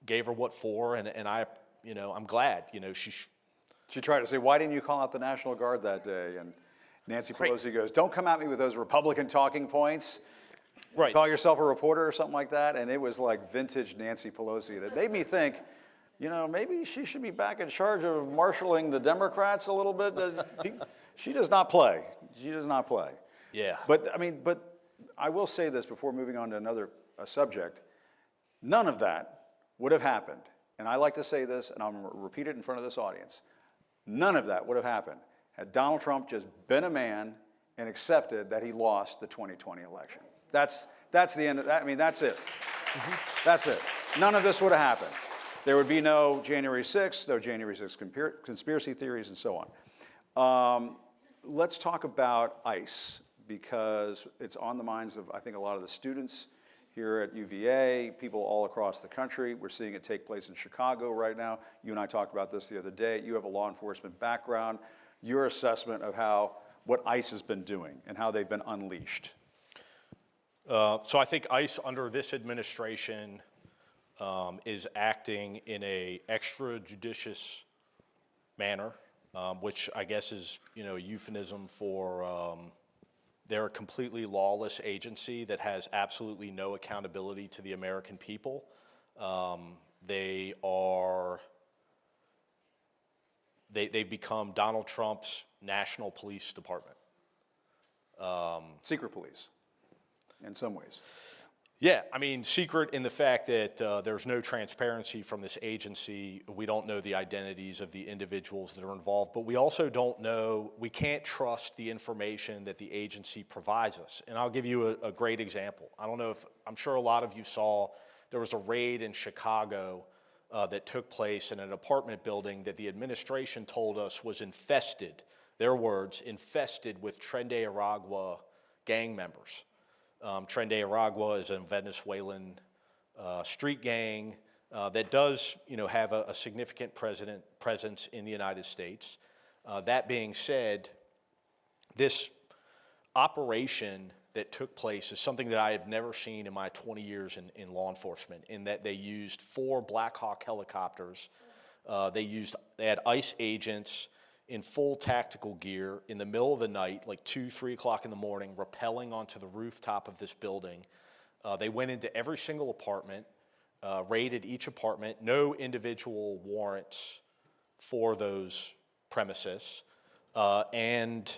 gave her what for, and I'm glad,
She tried to say, why didn't you call out the National Guard that day? And Nancy Pelosi goes, don't come at me with those Republican talking points.
Right.
Call yourself a reporter or something like that. And it was like vintage Nancy Pelosi. That made me think, maybe she should be back in charge of marshaling the Democrats a little bit. She does not play. She does not play.
Yeah.
But I will say this before moving on to another subject. None of that would have happened. And I like to say this, and I'm going to repeat it in front of this audience. None of that would have happened had Donald Trump just been a man and accepted that he lost the 2020 election. That's the end of that. I mean, that's it. That's it. None of this would have happened. There would be no January 6th, no January 6th conspiracy theories, and so on. Let's talk about ICE, because it's on the minds of, I think, a lot of the students here at UVA, people all across the country. We're seeing it take place in Chicago right now. You and I talked about this the other day. You have a law enforcement background. Your assessment of what ICE has been doing and how they've been unleashed.
So I think ICE under this administration is acting in a extrajudicious manner, which I guess is a euphemism for they're a completely lawless agency that has absolutely no accountability to the American people. They've become Donald Trump's National Police Department.
Secret police, in some ways.
Yeah, I mean, secret in the fact that there's no transparency from this agency. We don't know the identities of the individuals that are involved, but we also don't know, we can't trust the information that the agency provides us. And I'll give you a great example. I'm sure a lot of you saw, there was a raid in Chicago that took place in an apartment building that the administration told us was infested, their words, infested with Tren de Aragua gang members. Tren de Aragua is a Venezuelan street gang that does, have a significant presence in the United States. That being said, this operation that took place is something that I have never seen in my 20 years in law enforcement, in that they used 4 Black Hawk helicopters. They had ICE agents in full tactical gear in the middle of the night, like 2, 3 o'clock in the morning, rappelling onto the rooftop of this building. They went into every single apartment, raided each apartment, no individual warrants for those premises, and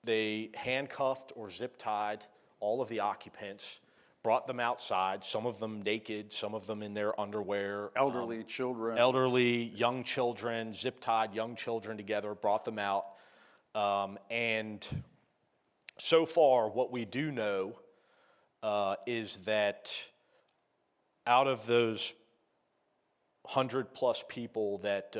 they handcuffed or zip-tied all of the occupants, brought them outside, some of them naked, some of them in their underwear.
Elderly, children.
Elderly, young children, zip-tied young children together, brought them out. And so far, what we do know is that out of those 100+ people that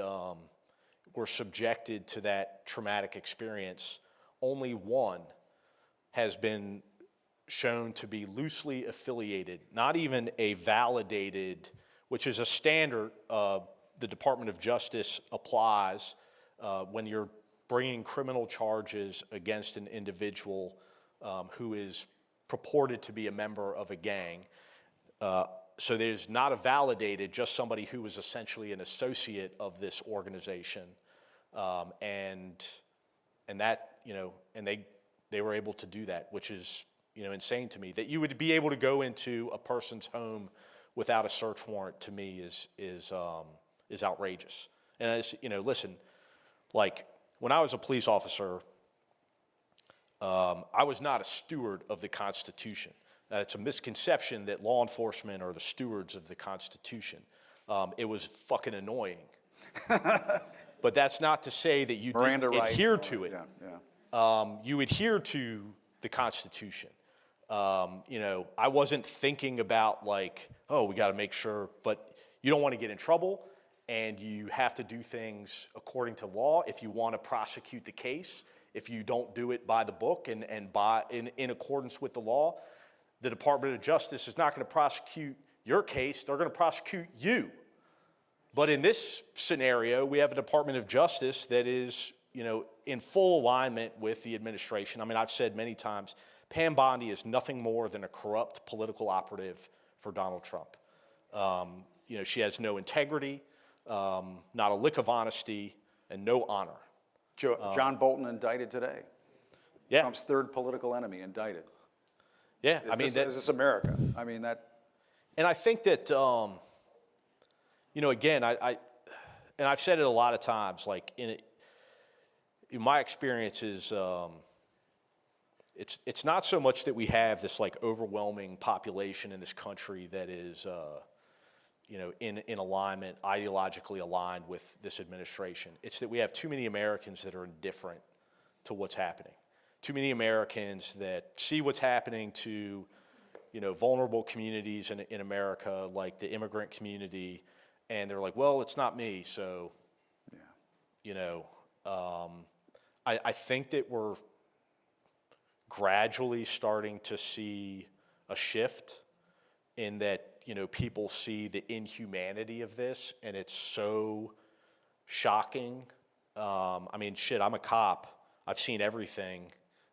were subjected to that traumatic experience, only one has been shown to be loosely affiliated, not even a validated, which is a standard the Department of Justice applies when you're bringing criminal charges against an individual who is purported to be a member of a gang. So there's not a validated, just somebody who was essentially an associate of this organization, and that, and they were able to do that, which is insane to me. That you would be able to go into a person's home without a search warrant, to me is outrageous. And as listen, like when I was a police officer, I was not a steward of the Constitution. It's a misconception that law enforcement are the stewards of the Constitution. It was fucking annoying. But that's not to say that you adhere to it. You adhere to the Constitution. I wasn't thinking about like, oh, we got to make sure, but you don't want to get in trouble, and you have to do things according to law if you want to prosecute the case. If you don't do it by the book and in accordance with the law, the Department of Justice is not going to prosecute your case. They're going to prosecute you. But in this scenario, we have a Department of Justice that is, in full alignment with the administration. I mean, I've said many times, Pam Bondi is nothing more than a corrupt political operative for Donald Trump. She has no integrity, not a lick of honesty, and no honor.
John Bolton indicted today.
Yeah.
Trump's third political enemy indicted.
Yeah,
is this America? I mean that.
And I think that, again, I've said it a lot of times. Like in my experience is, it's not so much that we have this like overwhelming population in this country that is, in alignment, ideologically aligned with this administration. It's that we have too many Americans that are indifferent to what's happening. Too many Americans that see what's happening to, vulnerable communities in America, like the immigrant community, and they're like, well, it's not me. So, I think that we're gradually starting to see a shift in that, people see the inhumanity of this, and it's so shocking. I'm a cop. I've seen everything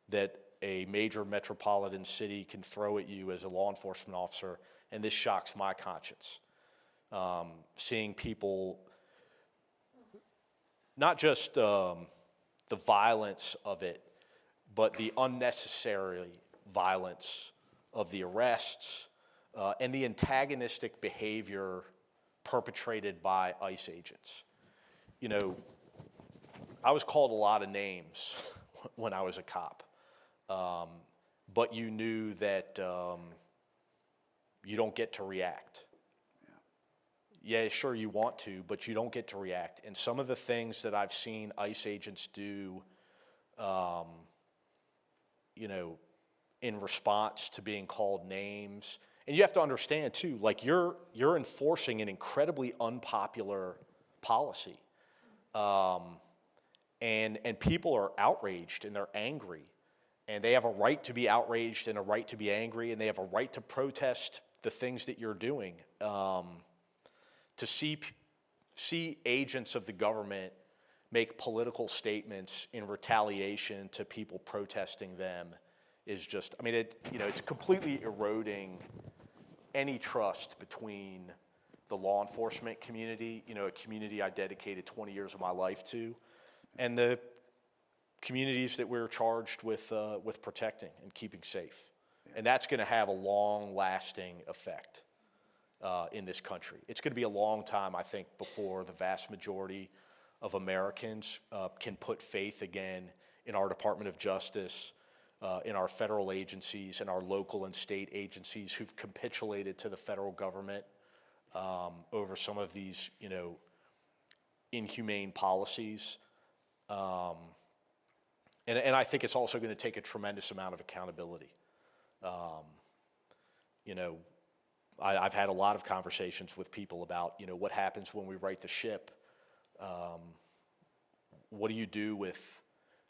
that a major metropolitan city can throw at you as a law enforcement officer, and this shocks my conscience. Seeing people, not just the violence of it, but the unnecessary violence of the arrests and the antagonistic behavior perpetrated by ICE agents. I was called a lot of names when I was a cop, but you knew that you don't get to react. Yeah, sure, you want to, but you don't get to react. And some of the things that I've seen ICE agents do, in response to being called names, and you have to understand too, like you're enforcing an incredibly unpopular policy, and people are outraged and they're angry, and they have a right to be outraged and a right to be angry, and they have a right to protest the things that you're doing. To see agents of the government make political statements in retaliation to people protesting them is just, it's completely eroding any trust between the law enforcement community, a community I dedicated 20 years of my life to, and the communities that we're charged with protecting and keeping safe. And that's going to have a long-lasting effect. in this country. It's going to be a long time, I think, before the vast majority of Americans can put faith again in our Department of Justice, in our federal agencies, and our local and state agencies who've capitulated to the federal government over some of these, inhumane policies. And I think it's also going to take a tremendous amount of accountability. I've had a lot of conversations with people about, what happens when we right the ship. What do you do with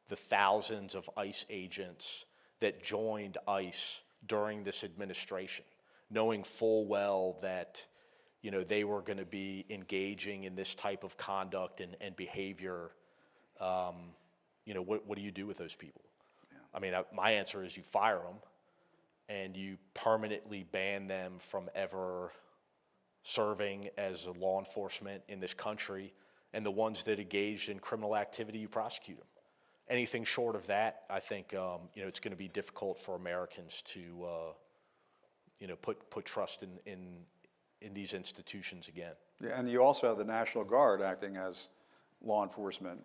the thousands of ICE agents that joined ICE during this administration, knowing full well that, they were going to be engaging in this type of conduct and behavior? What do you do with those people? Yeah. I mean, my answer is you fire them and you permanently ban them from ever serving as a law enforcement in this country, and the ones that engaged in criminal activity, you prosecute them. Anything short of that, I think, it's going to be difficult for Americans to, put trust in these institutions again.
Yeah, and you also have the National Guard acting as law enforcement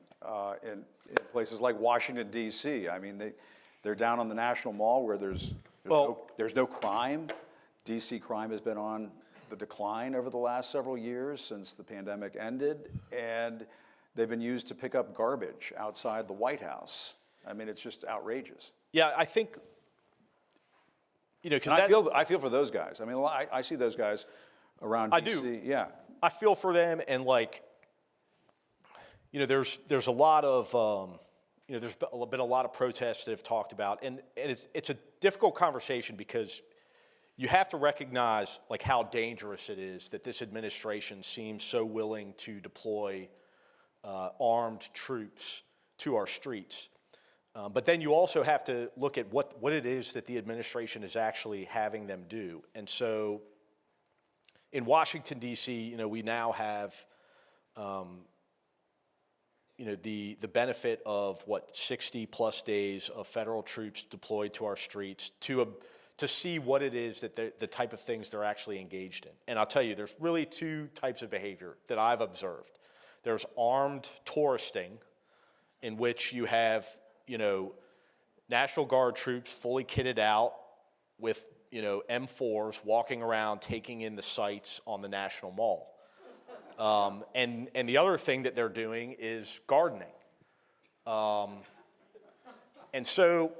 in places like Washington, D.C. I mean, they're down on the National Mall where there's no crime. D.C. crime has been on the decline over the last several years since the pandemic ended, and they've been used to pick up garbage outside the White House. I mean, it's just outrageous.
Yeah, I think,
I feel for those guys. I mean, I see those guys around D.C.
I do.
Yeah.
I feel for them, and there's a lot of, there's been a lot of protests that have talked about, and it's a difficult conversation because you have to recognize how dangerous it is that this administration seems so willing to deploy armed troops to our streets. But then you also have to look at what it is that the administration is actually having them do. And so in Washington, D.C., we now have the benefit of 60 plus days of federal troops deployed to our streets to see what it is that the type of things they're actually engaged in. And I'll tell you, there's really two types of behavior that I've observed. There's armed touristing, in which you have, National Guard troops fully kitted out with, M4s walking around taking in the sights on the National Mall. And the other thing that they're doing is gardening. And so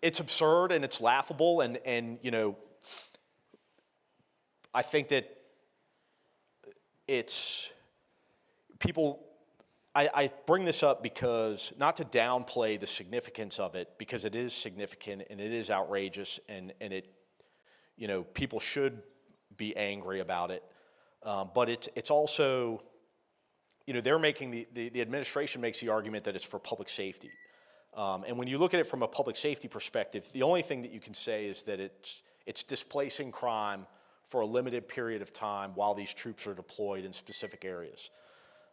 it's absurd and it's laughable, and I think that it's people. I bring this up because, not to downplay the significance of it, because it is significant and it is outrageous, and it, people should be angry about it. But it's also, they're making the administration makes the argument that it's for public safety. And when you look at it from a public safety perspective, the only thing that you can say is that it's displacing crime for a limited period of time while these troops are deployed in specific areas.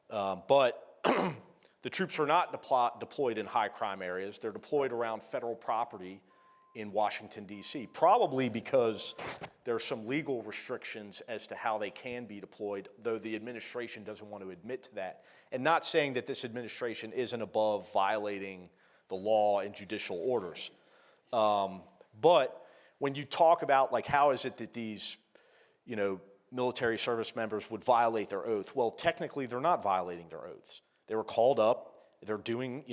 But the troops are not deployed in high crime areas. They're deployed around federal property in Washington, D.C., probably because there are some legal restrictions as to how they can be deployed, though the administration doesn't want to admit to that. And not saying that this administration isn't above violating the law and judicial orders. But when you talk about, how is it that these, military service members would violate their oath? Well, technically, they're not violating their oaths. They were called up. They're doing,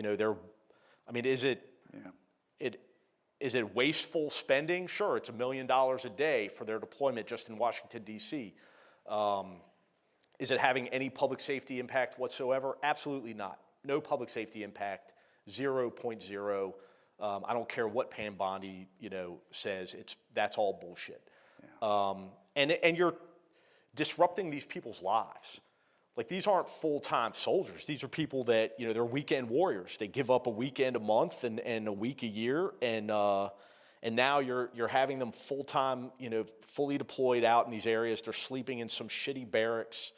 is it wasteful spending? Sure, it's $1 million a day for their deployment just in Washington, D.C. Is it having any public safety impact whatsoever? Absolutely not. No public safety impact, 0.0. I don't care what Pam Bondi, says. That's all bullshit. Yeah. And you're disrupting these people's lives. These aren't full-time soldiers. These are people that, they're weekend warriors. They give up a weekend a month and a week a year, and now you're having them full-time, fully deployed out in these areas. They're sleeping in some shitty barracks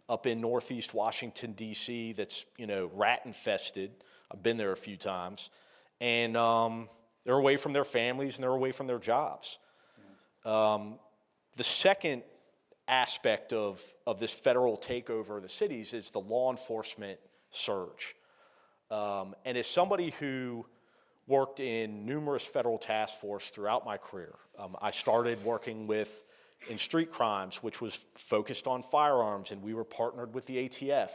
up in Northeast Washington, D.C. that's, rat-infested. I've been there a few times. And they're away from their families and they're away from their jobs. Yeah. The second aspect of this federal takeover of the cities is the law enforcement surge. And as somebody who worked in numerous federal task force throughout my career, I started working in street crimes, which was focused on firearms, and we were partnered with the ATF.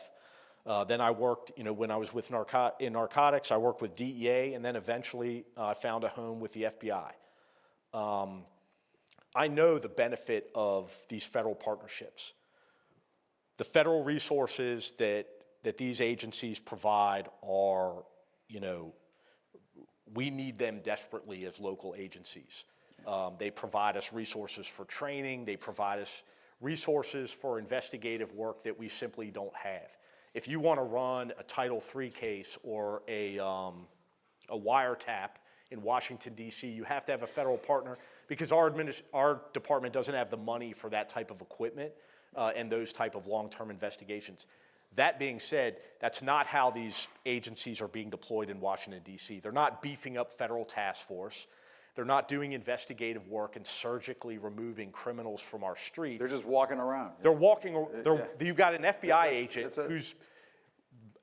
Then I worked, when I was in narcotics, I worked with DEA, and then eventually I found a home with the FBI. I know the benefit of these federal partnerships. The federal resources that these agencies provide are, we need them desperately as local agencies. They provide us resources for training. They provide us resources for investigative work that we simply don't have. If you want to run a Title III case or a wiretap in Washington, D.C., you have to have a federal partner because our department doesn't have the money for that type of equipment and those type of long-term investigations. That being said, that's not how these agencies are being deployed in Washington, D.C. They're not beefing up federal task force. They're not doing investigative work and surgically removing criminals from our streets.
They're just walking around.
You've got an FBI agent who's,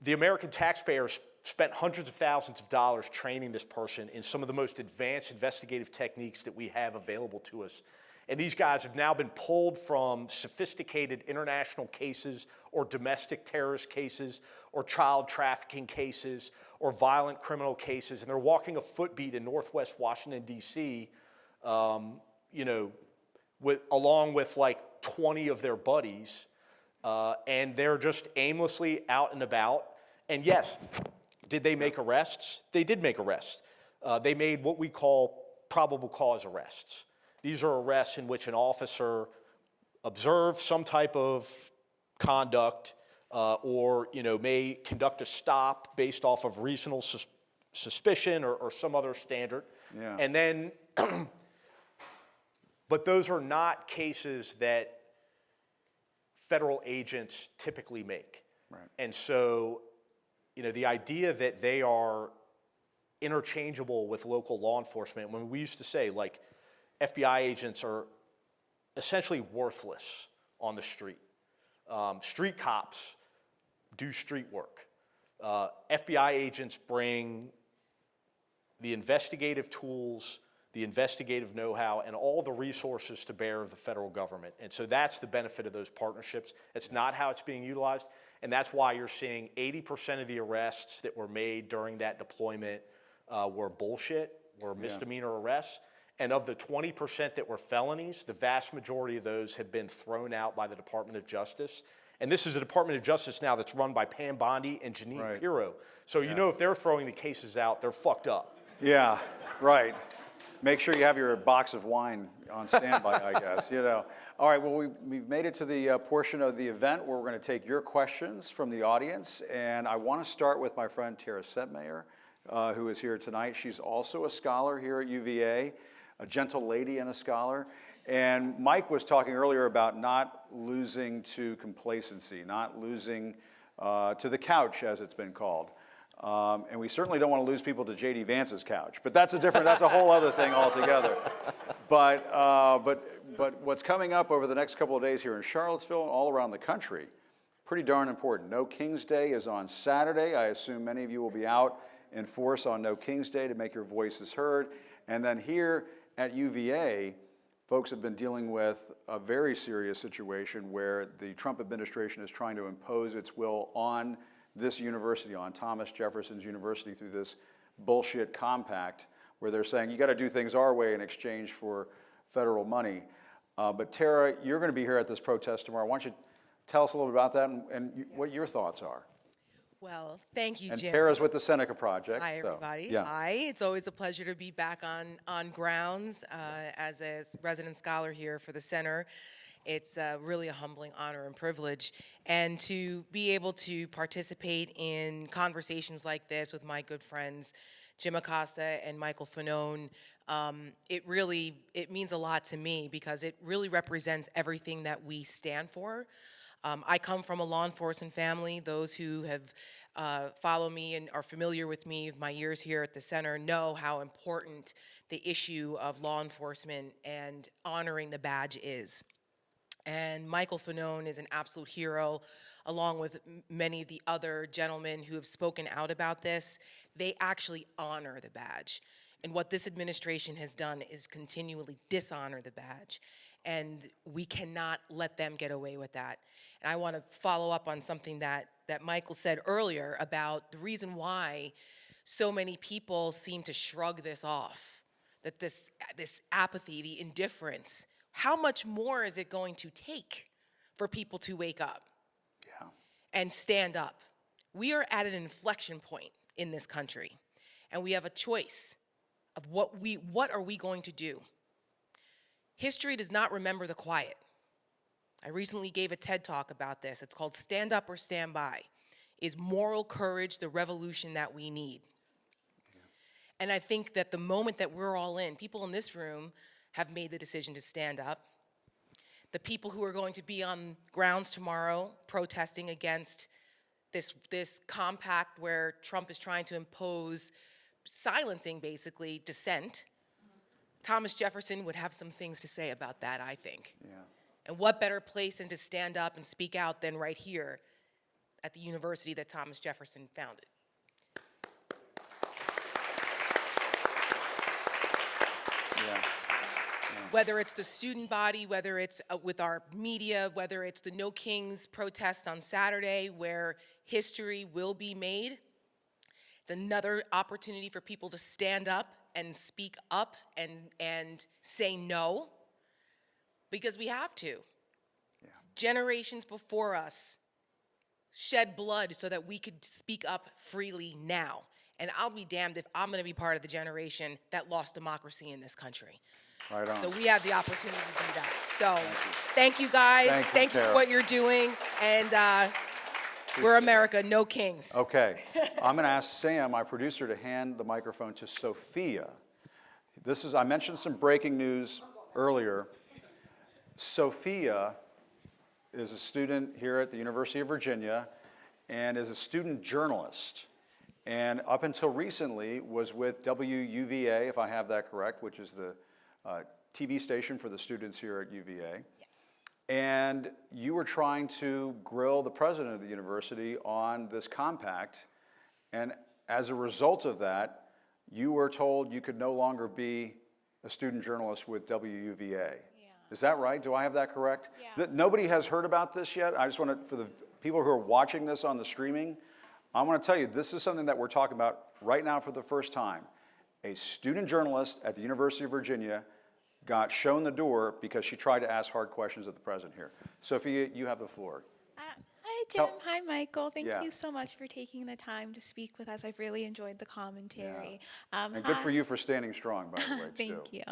the American taxpayers spent hundreds of thousands of dollars training this person in some of the most advanced investigative techniques that we have available to us. And these guys have now been pulled from sophisticated international cases or domestic terrorist cases or child trafficking cases or violent criminal cases, and they're walking a footbeat in Northwest Washington, D.C., along with like 20 of their buddies, and they're just aimlessly out and about. And yes, did they make arrests? They did make arrests. They made what we call probable cause arrests. These are arrests in which an officer observed some type of conduct or may conduct a stop based off of reasonable suspicion or some other standard. Yeah. And then, but those are not cases that federal agents typically make. Right. And so, the idea that they are interchangeable with local law enforcement, when we used to say, like, FBI agents are essentially worthless on the street. Street cops do street work. FBI agents bring the investigative tools, the investigative know-how, and all the resources to bear of the federal government. And so that's the benefit of those partnerships. It's not how it's being utilized, and that's why you're seeing 80% of the arrests that were made during that deployment were bullshit, were misdemeanor arrests. And of the 20% that were felonies, the vast majority of those have been thrown out by the Department of Justice. And this is a Department of Justice now that's run by Pam Bondi and Janine Pirro. So if they're throwing the cases out, they're fucked up.
Yeah, right. Make sure you have your box of wine on standby, I guess. All right, well, we've made it to the portion of the event where we're going to take your questions from the audience. And I want to start with my friend Tara Setmayer, who is here tonight. She's also a scholar here at UVA. A gentle lady and a scholar. And Mike was talking earlier about not losing to complacency, not losing to the couch, as it's been called. And we certainly don't want to lose people to J.D. Vance's couch, but that's a whole other thing altogether. But what's coming up over the next couple of days here in Charlottesville and all around the country, pretty darn important. No King's Day is on Saturday. I assume many of you will be out in force on No King's Day to make your voices heard. And then here at UVA, folks have been dealing with a very serious situation where the Trump administration is trying to impose its will on this university, on Thomas Jefferson's University, through this bullshit compact where they're saying you got to do things our way in exchange for federal money. But Tara, you're going to be here at this protest tomorrow. Why don't you tell us a little bit about that and what your thoughts are?
Well, thank you, Jim.
And Tara's with the Seneca Project.
Hi, everybody.
Yeah.
Hi. It's always a pleasure to be back on grounds as a resident scholar here for the center. It's really a humbling honor and privilege. And to be able to participate in conversations like this with my good friends, Jim Acosta and Michael Fanone, it means a lot to me because it really represents everything that we stand for. I come from a law enforcement family. Those who have followed me and are familiar with me, my years here at the center, know how important the issue of law enforcement and honoring the badge is. And Michael Fanone is an absolute hero, along with many of the other gentlemen who have spoken out about this. They actually honor the badge. And what this administration has done is continually dishonor the badge. And we cannot let them get away with that. And I want to follow up on something that Michael said earlier about the reason why so many people seem to shrug this off, that this apathy, the indifference, how much more is it going to take for people to wake up
Yeah.
and stand up? We are at an inflection point in this country, and we have a choice of what are we going to do? History does not remember the quiet. I recently gave a TED Talk about this. It's called Stand Up or Stand By. Is moral courage the revolution that we need? And I think that the moment that we're all in, people in this room have made the decision to stand up. The people who are going to be on grounds tomorrow protesting against this compact where Trump is trying to impose silencing, basically, dissent. Thomas Jefferson would have some things to say about that, I think.
Yeah.
And what better place than to stand up and speak out than right here at the university that Thomas Jefferson founded?
Yeah.
Whether it's the student body, whether it's with our media, whether it's the No Kings protest on Saturday where history will be made, it's another opportunity for people to stand up and speak up and say no, because we have to.
Yeah.
Generations before us shed blood so that we could speak up freely now. And I'll be damned if I'm going to be part of the generation that lost democracy in this country.
Right on.
So we have the opportunity to do that. So thank you guys.
Thank you,
for
Tara.
what you're doing. And we're America, no kings.
Okay, I'm going to ask Sam, my producer, to hand the microphone to Sophia. I mentioned some breaking news earlier. Sophia is a student here at the University of Virginia and is a student journalist. And up until recently was with WUVA, if I have that correct, which is the TV station for the students here at UVA. And you were trying to grill the president of the university on this compact, and as a result of that, you were told you could no longer be a student journalist with WUVA.
Yeah.
Is that right? Do I have that correct?
Yeah.
Nobody has heard about this yet. I just want to, for the people who are watching this on the streaming, I want to tell you, this is something that we're talking about right now for the first time. A student journalist at the University of Virginia got shown the door because she tried to ask hard questions of the president here. Sophia, you have the floor.
Hi, Jim.
Tell-
Hi, Michael. Thank
Yeah.
you so much for taking the time to speak with us. I've really enjoyed the commentary.
And good for you for standing strong, by the way, too.
Thank you.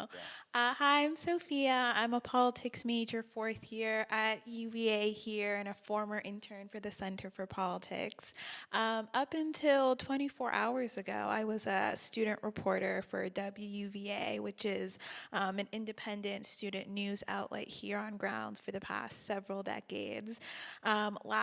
Hi, I'm Sophia. I'm a politics major, fourth year at UVA here, and a former intern for the Center for Politics. Up until 24 hours ago, I was a student reporter for WUVA, which is an independent student news outlet here on grounds for the past several decades.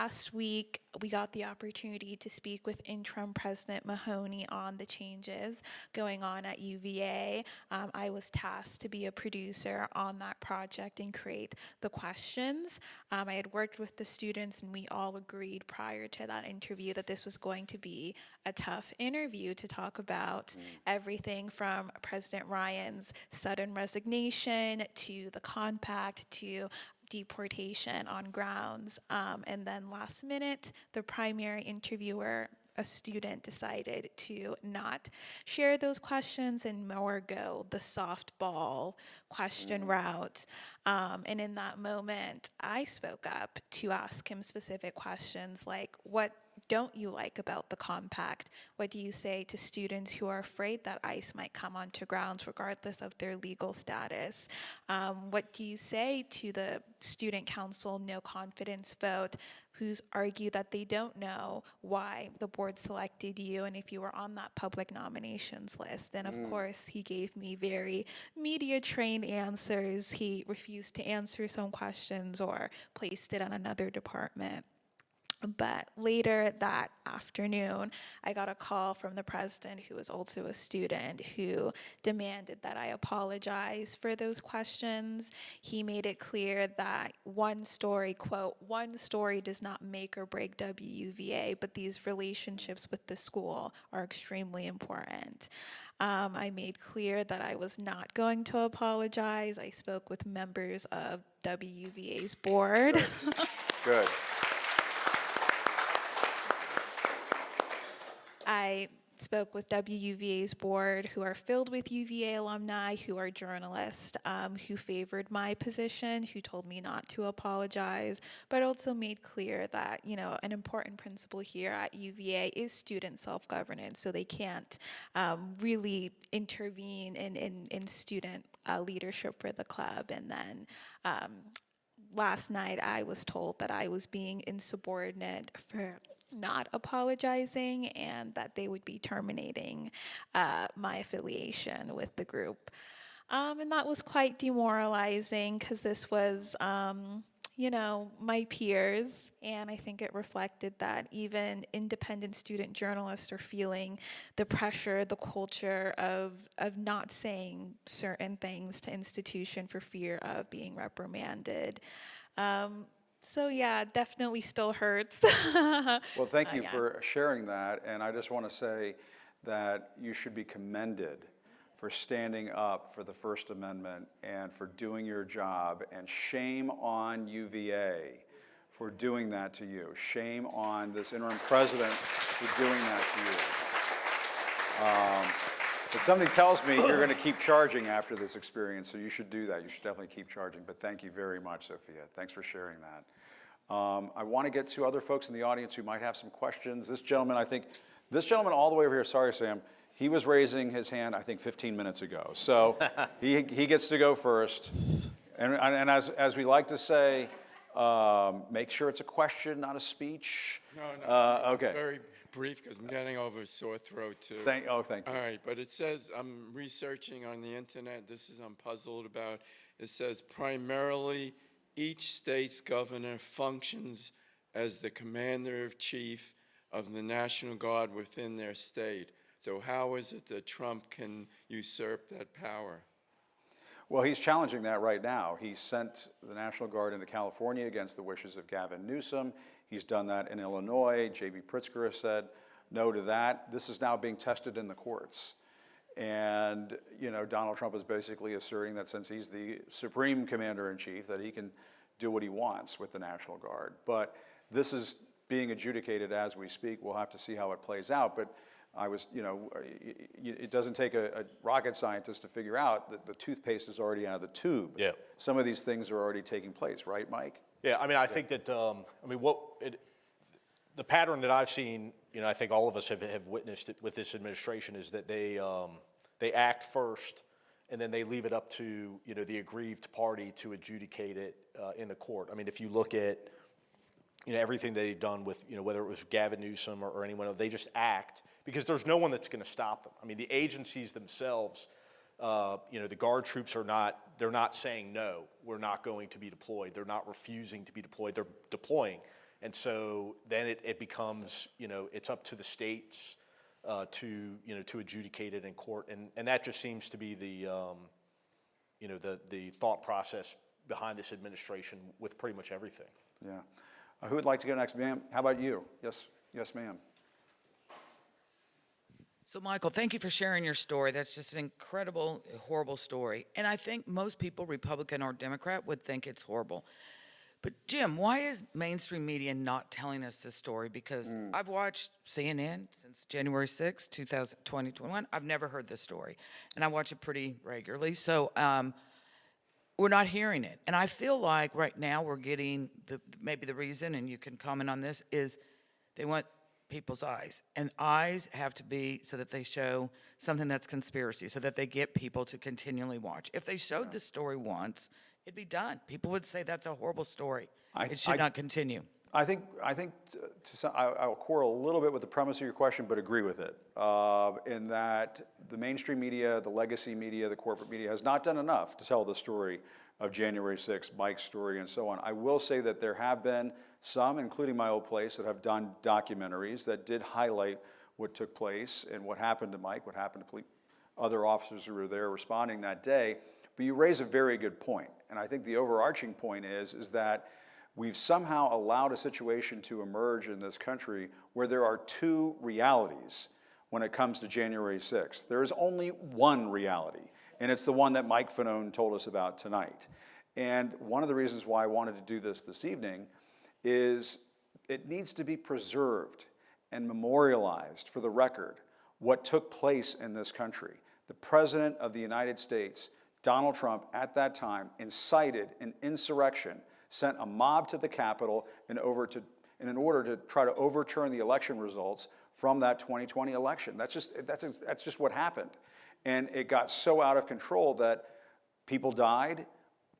Last week, we got the opportunity to speak with interim President Mahoney on the changes going on at UVA. I was tasked to be a producer on that project and create the questions. I had worked with the students, and we all agreed prior to that interview that this was going to be a tough interview to talk about everything from President Ryan's sudden resignation to the compact to deportation on grounds. And then last minute, the primary interviewer, a student, decided to not share those questions and more go the softball question route. And in that moment, I spoke up to ask him specific questions like, what don't you like about the compact? What do you say to students who are afraid that ICE might come onto grounds regardless of their legal status? What do you say to the student council no confidence vote who's argued that they don't know why the board selected you and if you were on that public nominations list? And of course, he gave me very media trained answers. He refused to answer some questions or placed it on another department. But later that afternoon, I got a call from the president, who was also a student, who demanded that I apologize for those questions. He made it clear that one story, quote, one story does not make or break WUVA, but these relationships with the school are extremely important. I made clear that I was not going to apologize. I spoke with members of WUVA's board.
Good.
I spoke with WUVA's board, who are filled with UVA alumni, who are journalists, who favored my position, who told me not to apologize, but also made clear that, you know, an important principle here at UVA is student self-governance, so they can't really intervene in student leadership for the club. And then last night I was told that I was being insubordinate for not apologizing, and that they would be terminating my affiliation with the group. And that was quite demoralizing, because this was, you know, my peers, and I think it reflected that even independent student journalists are feeling the pressure, the culture of not saying certain things to institution for fear of being reprimanded. So yeah, definitely still hurts.
Well, thank you
Yeah.
for sharing that, and I just want to say that you should be commended for standing up for the First Amendment and for doing your job, and shame on UVA for doing that to you. Shame on this interim president for doing that to you. But something tells me you're going to keep charging after this experience, so you should do that. You should definitely keep charging. But thank you very much, Sophia. Thanks for sharing that. I want to get to other folks in the audience who might have some questions. This gentleman all the way over here, sorry, Sam, he was raising his hand, I think, 15 minutes ago. So he gets to go first. And as we like to say, make sure it's a question, not a speech.
No,
okay.
very brief, because I'm getting over a sore throat too.
Thank you.
All right, but it says, I'm researching on the internet, I'm puzzled about. It says primarily each state's governor functions as the commander-in-chief of the National Guard within their state. So how is it that Trump can usurp that power?
Well, he's challenging that right now. He sent the National Guard into California against the wishes of Gavin Newsom. He's done that in Illinois. J.B. Pritzker has said no to that. This is now being tested in the courts. And, you know, Donald Trump is basically asserting that since he's the supreme commander-in-chief, that he can do what he wants with the National Guard. But this is being adjudicated as we speak. We'll have to see how it plays out. But it doesn't take a rocket scientist to figure out that the toothpaste is already out of the tube.
Yeah.
Some of these things are already taking place, right, Mike?
Yeah, I mean, I think that, the pattern that I've seen, you know, I think all of us have witnessed it with this administration, is that they act first, and then they leave it up to, you know, the aggrieved party to adjudicate it in the court. I mean, if you look at, you know, everything they've done with, you know, whether it was Gavin Newsom or anyone else, they just act because there's no one that's going to stop them. I mean, the agencies themselves, you know, the Guard troops they're not saying, no, we're not going to be deployed. They're not refusing to be deployed. They're deploying. And so then it becomes, you know, it's up to the states to adjudicate it in court. And that just seems to be the thought process behind this administration with pretty much everything.
Yeah. Who would like to go next, ma'am? How about you? Yes, ma'am.
So, Michael, thank you for sharing your story. That's just an incredible, horrible story. And I think most people, Republican or Democrat, would think it's horrible. But, Jim, why is mainstream media not telling us this story? Because I've watched CNN since January 6, 2021. I've never heard this story. And I watch it pretty regularly. So we're not hearing it. And I feel like right now we're getting, maybe the reason, and you can comment on this, is they want people's eyes. And eyes have to be so that they show something that's conspiracy, so that they get people to continually watch. If they showed this story once, it'd be done. People would say that's a horrible story. It should not continue.
I think I'll quarrel a little bit with the premise of your question, but agree with it. In that the mainstream media, the legacy media, the corporate media has not done enough to tell the story of January 6th, Mike's story, and so on. I will say that there have been some, including my old place, that have done documentaries that did highlight what took place and what happened to Mike, what happened to other officers who were there responding that day. But you raise a very good point, and I think the overarching point is that we've somehow allowed a situation to emerge in this country where there are two realities when it comes to January 6th. There is only one reality, and it's the one that Mike Fanone told us about tonight. And one of the reasons why I wanted to do this evening is it needs to be preserved and memorialized for the record what took place in this country. The President of the United States, Donald Trump, at that time, incited an insurrection, sent a mob to the Capitol in order to try to overturn the election results from that 2020 election. That's just what happened. And it got so out of control that people died,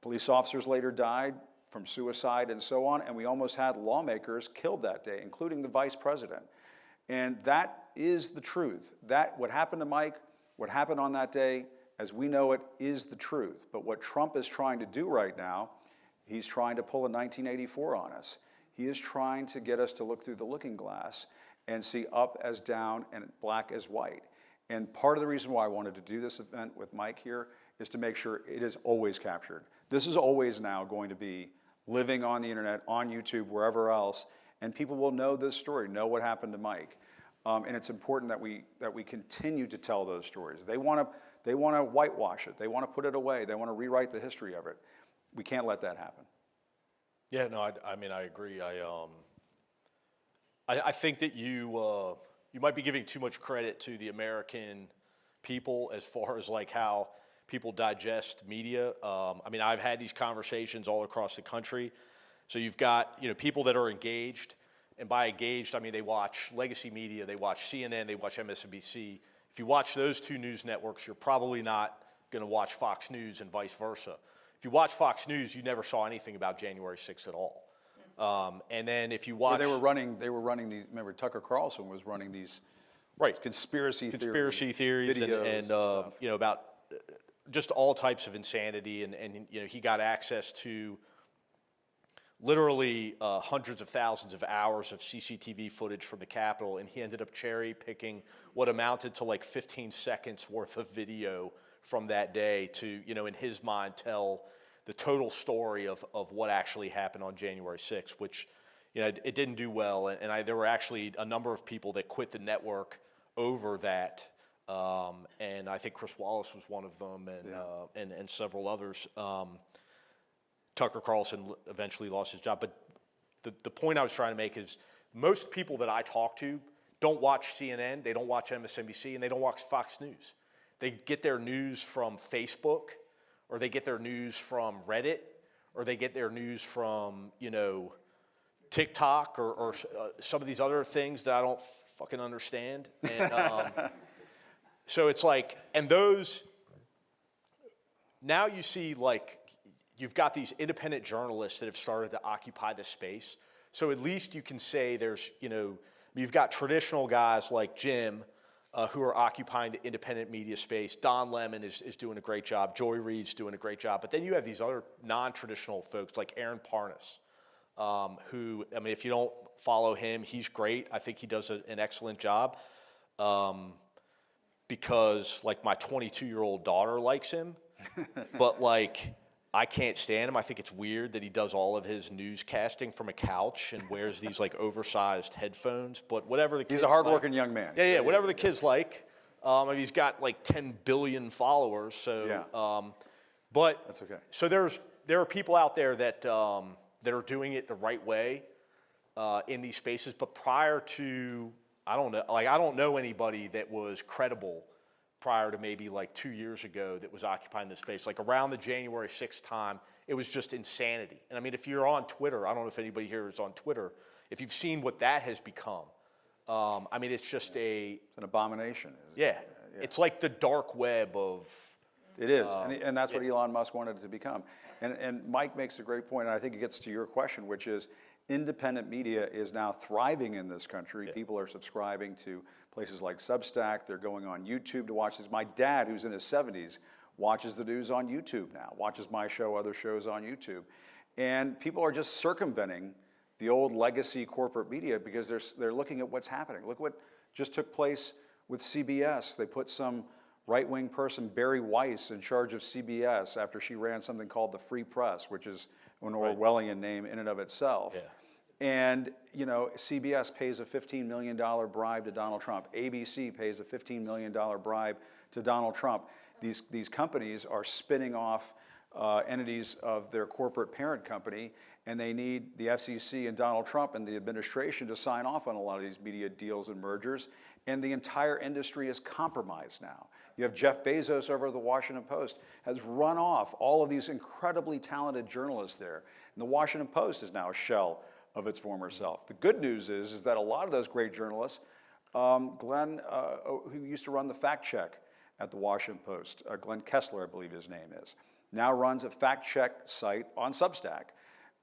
police officers later died from suicide and so on, and we almost had lawmakers killed that day, including the vice president. And that is the truth. That, what happened to Mike, what happened on that day, as we know it, is the truth. But what Trump is trying to do right now, he's trying to pull a 1984 on us. He is trying to get us to look through the looking glass and see up as down and black as white. And part of the reason why I wanted to do this event with Mike here is to make sure it is always captured. This is always now going to be living on the internet, on YouTube, wherever else, and people will know this story, know what happened to Mike. And it's important that we continue to tell those stories. They want to whitewash it. They want to put it away. They want to rewrite the history of it. We can't let that happen.
Yeah, no, I mean, I agree. I think that you might be giving too much credit to the American people as far as like how people digest media. I mean, I've had these conversations all across the country. So you've got, people that are engaged, and by engaged, I mean they watch legacy media, they watch CNN, they watch MSNBC. If you watch those two news networks, you're probably not going to watch Fox News and vice versa. If you watch Fox News, you never saw anything about January 6th at all. And then if you watch,
They were running these. Remember, Tucker Carlson was running these conspiracy
theories and
stuff.
About just all types of insanity, and he got access to literally hundreds of thousands of hours of CCTV footage from the Capitol, and he ended up cherry picking what amounted to like 15 seconds worth of video from that day to, in his mind, tell the total story of what actually happened on January 6th, which, it didn't do well. And there were actually a number of people that quit the network over that. And I think Chris Wallace was one of them, and several others. Tucker Carlson eventually lost his job. But the point I was trying to make is most people that I talk to don't watch CNN, they don't watch MSNBC, and they don't watch Fox News. They get their news from Facebook, or they get their news from Reddit, or they get their news from, TikTok or some of these other things that I don't fucking understand. And so it's like, and those, now you see like, you've got these independent journalists that have started to occupy this space. So at least you can say there's, you've got traditional guys like Jim who are occupying the independent media space. Don Lemon is doing a great job. Joy Reid's doing a great job. But then you have these other non-traditional folks like Aaron Parnas, who, I mean, if you don't follow him, he's great. I think he does an excellent job because, like, my 22-year-old daughter likes him. But, like, I can't stand him. I think it's weird that he does all of his newscasting from a couch and wears these like oversized headphones. But whatever the kids
He's a hardworking young man.
Yeah, whatever the kids like. I mean, he's got like 10 billion followers. So, but
That's okay.
So there are people out there that that are doing it the right way in these spaces. But prior to, I don't know anybody that was credible prior to maybe like 2 years ago that was occupying this space. Like around the January 6th time, it was just insanity. And I mean, if you're on Twitter, I don't know if anybody here is on Twitter, if you've seen what that has become, I mean, it's just
It's an abomination.
Yeah. It's like the dark web of...
It is, and that's what Elon Musk wanted it to become. And Mike makes a great point, and I think it gets to your question, which is independent media is now thriving in this country. Yeah. People are subscribing to places like Substack. They're going on YouTube to watch this. My dad, who's in his 70s, watches the news on YouTube now, watches my show, other shows on YouTube. And people are just circumventing the old legacy corporate media because they're looking at what's happening. Look what just took place with CBS. They put some right-wing person, Barry Weiss, in charge of CBS after she ran something called the Free Press, which is an Orwellian name in and of itself.
Yeah.
And, you know, CBS pays a $15 million bribe to Donald Trump. ABC pays a $15 million bribe to Donald Trump. These companies are spinning off entities of their corporate parent company, and they need the FCC and Donald Trump and the administration to sign off on a lot of these media deals and mergers, and the entire industry is compromised now. You have Jeff Bezos over at the Washington Post has run off all of these incredibly talented journalists there, and the Washington Post is now a shell of its former self. The good news is that a lot of those great journalists, Glenn, who used to run the fact check at the Washington Post, Glenn Kessler, I believe his name is, now runs a fact check site on Substack.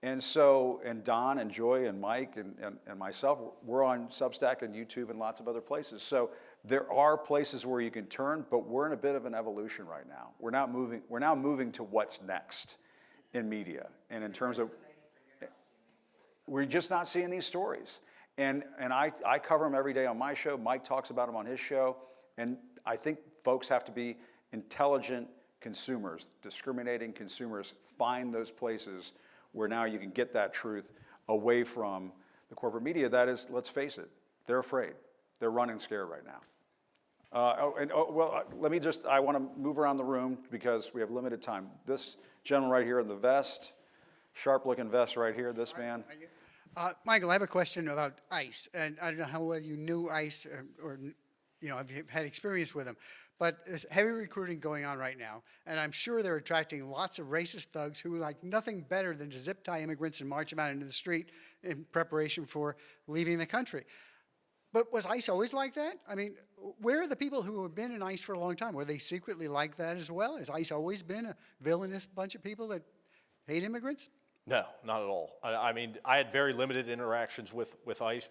And so, and Don and Joy and Mike and myself, we're on Substack and YouTube and lots of other places. So there are places where you can turn, but we're in a bit of an evolution right now. We're now moving to what's next in media. And in terms of, we're just not seeing these stories. And I cover them every day on my show. Mike talks about them on his show. And I think folks have to be intelligent consumers, discriminating consumers, find those places where now you can get that truth away from the corporate media. That is, let's face it, they're afraid. They're running scared right now. I want to move around the room because we have limited time. This gentleman right here in the vest, sharp-looking vest right here, this man.
Michael, I have a question about ICE, and I don't know how well you knew ICE or you know, have had experience with them, but there's heavy recruiting going on right now, and I'm sure they're attracting lots of racist thugs who like nothing better than to zip tie immigrants and march them out into the street in preparation for leaving the country. But was ICE always like that? I mean, where are the people who have been in ICE for a long time? Were they secretly like that as well? Has ICE always been a villainous bunch of people that hate immigrants?
No, not at all. I mean, I had very limited interactions with ICE,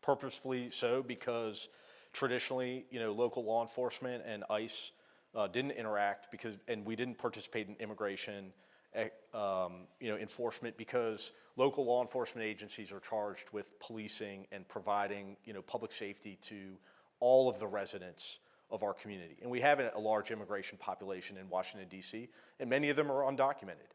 purposefully so, because traditionally, you know, local law enforcement and ICE didn't interact and we didn't participate in immigration, enforcement because local law enforcement agencies are charged with policing and providing, you know, public safety to all of the residents of our community. And we have a large immigration population in Washington, D.C., and many of them are undocumented.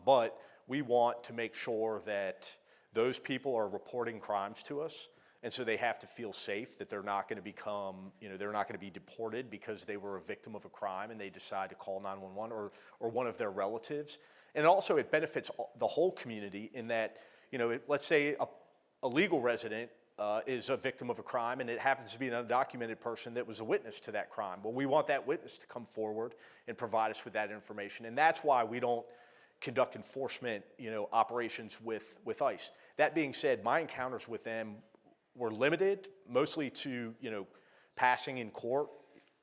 But we want to make sure that those people are reporting crimes to us. And so they have to feel safe that they're not going to become, you know, they're not going to be deported because they were a victim of a crime and they decide to call 911 or one of their relatives. And also it benefits the whole community in that, you know, let's say a legal resident is a victim of a crime and it happens to be an undocumented person that was a witness to that crime. Well, we want that witness to come forward and provide us with that information. And that's why we don't conduct enforcement, you know, operations with ICE. That being said, my encounters with them were limited, mostly to, you know, passing in court,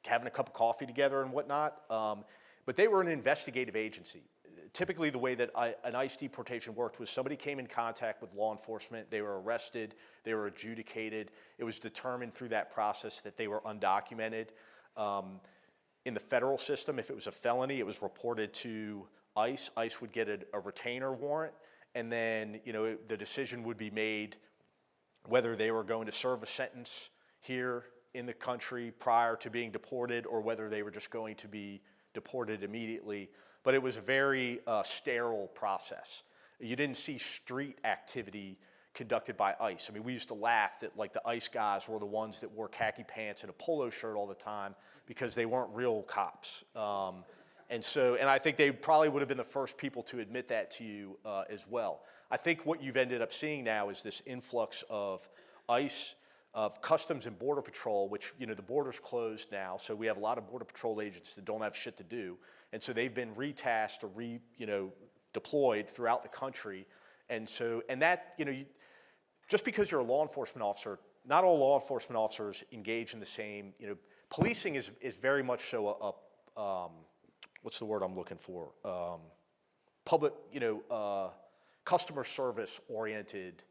having a cup of coffee together and whatnot. But they were an investigative agency. Typically the way that an ICE deportation worked was somebody came in contact with law enforcement, they were arrested, they were adjudicated. It was determined through that process that they were undocumented. In the federal system, if it was a felony, it was reported to ICE. ICE would get a retainer warrant, and then, you know, the decision would be made whether they were going to serve a sentence here in the country prior to being deported or whether they were just going to be deported immediately. But it was a very sterile process. You didn't see street activity conducted by ICE. I mean, we used to laugh that like the ICE guys were the ones that wore khaki pants and a polo shirt all the time because they weren't real cops. And I think they probably would have been the first people to admit that to you as well. I think what you've ended up seeing now is this influx of ICE, of Customs and Border Patrol, which, you know, the border's closed now, so we have a lot of Border Patrol agents that don't have shit to do. And so they've been retasked or deployed throughout the country. And that, you know, just because you're a law enforcement officer, not all law enforcement officers engage in the same, you know, policing is very much so what's the word I'm looking for? Public, you know, customer service oriented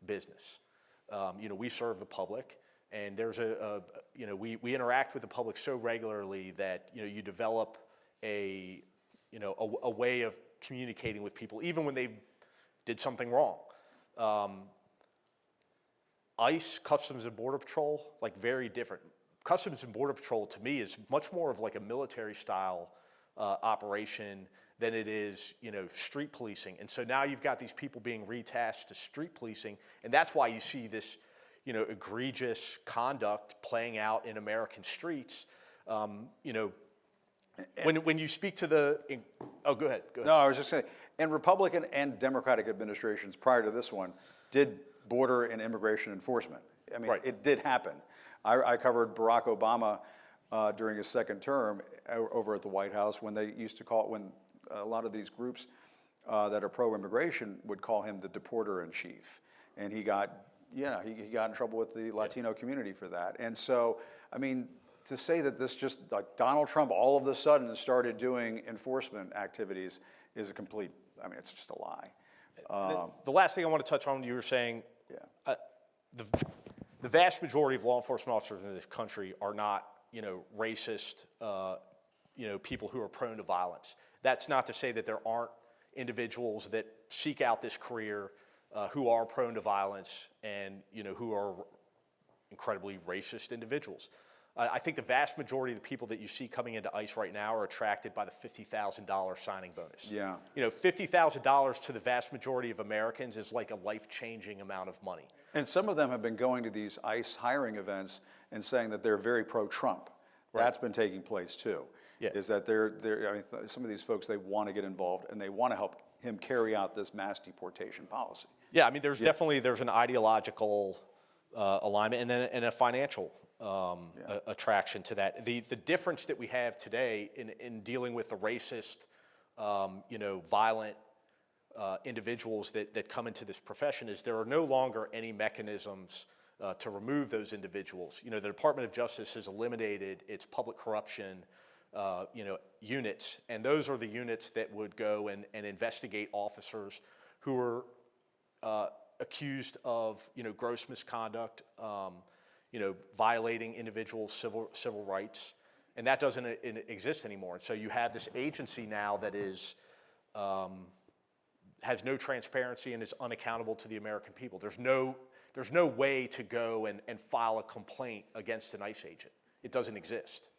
business. You know, we serve the public, and there's we interact with the public so regularly that, you know, you develop a way of communicating with people, even when they did something wrong. ICE, Customs and Border Patrol, like very different. Customs and Border Patrol to me is much more of like a military style operation than it is, street policing. And so now you've got these people being retasked to street policing, and that's why you see this, egregious conduct playing out in American streets. When you speak to oh, go ahead.
No, I was just saying, and Republican and Democratic administrations prior to this one did border and immigration enforcement. I mean,
Right.
It did happen. I covered Barack Obama during his second term over at the White House when they used to when a lot of these groups that are pro-immigration would call him the deporter in chief. And he got in trouble with the Latino community for that. And so, I mean, to say that this just, like Donald Trump all of a sudden started doing enforcement activities is it's just a lie.
The last thing I want to touch on, you were saying, the vast majority of law enforcement officers in this country are not, racist, people who are prone to violence. That's not to say that there aren't individuals that seek out this career who are prone to violence and, who are incredibly racist individuals. I think the vast majority of the people that you see coming into ICE right now are attracted by the $50,000 signing bonus.
Yeah.
$50,000 to the vast majority of Americans is like a life-changing amount of money.
And some of them have been going to these ICE hiring events and saying that they're very pro-Trump. That's been taking place too.
Yeah.
Is that some of these folks, they want to get involved and they want to help him carry out this mass deportation policy.
Yeah, I mean, there's an ideological alignment and a financial attraction to that. The difference that we have today in dealing with the racist, violent individuals that come into this profession is there are no longer any mechanisms to remove those individuals. The Department of Justice has eliminated its public corruption units, and those are the units that would go and investigate officers who are accused of gross misconduct, violating individual civil rights, and that doesn't exist anymore. And so you have this agency now that is has no transparency and is unaccountable to the American people. There's no way to go and file a complaint against an ICE agent. It doesn't exist.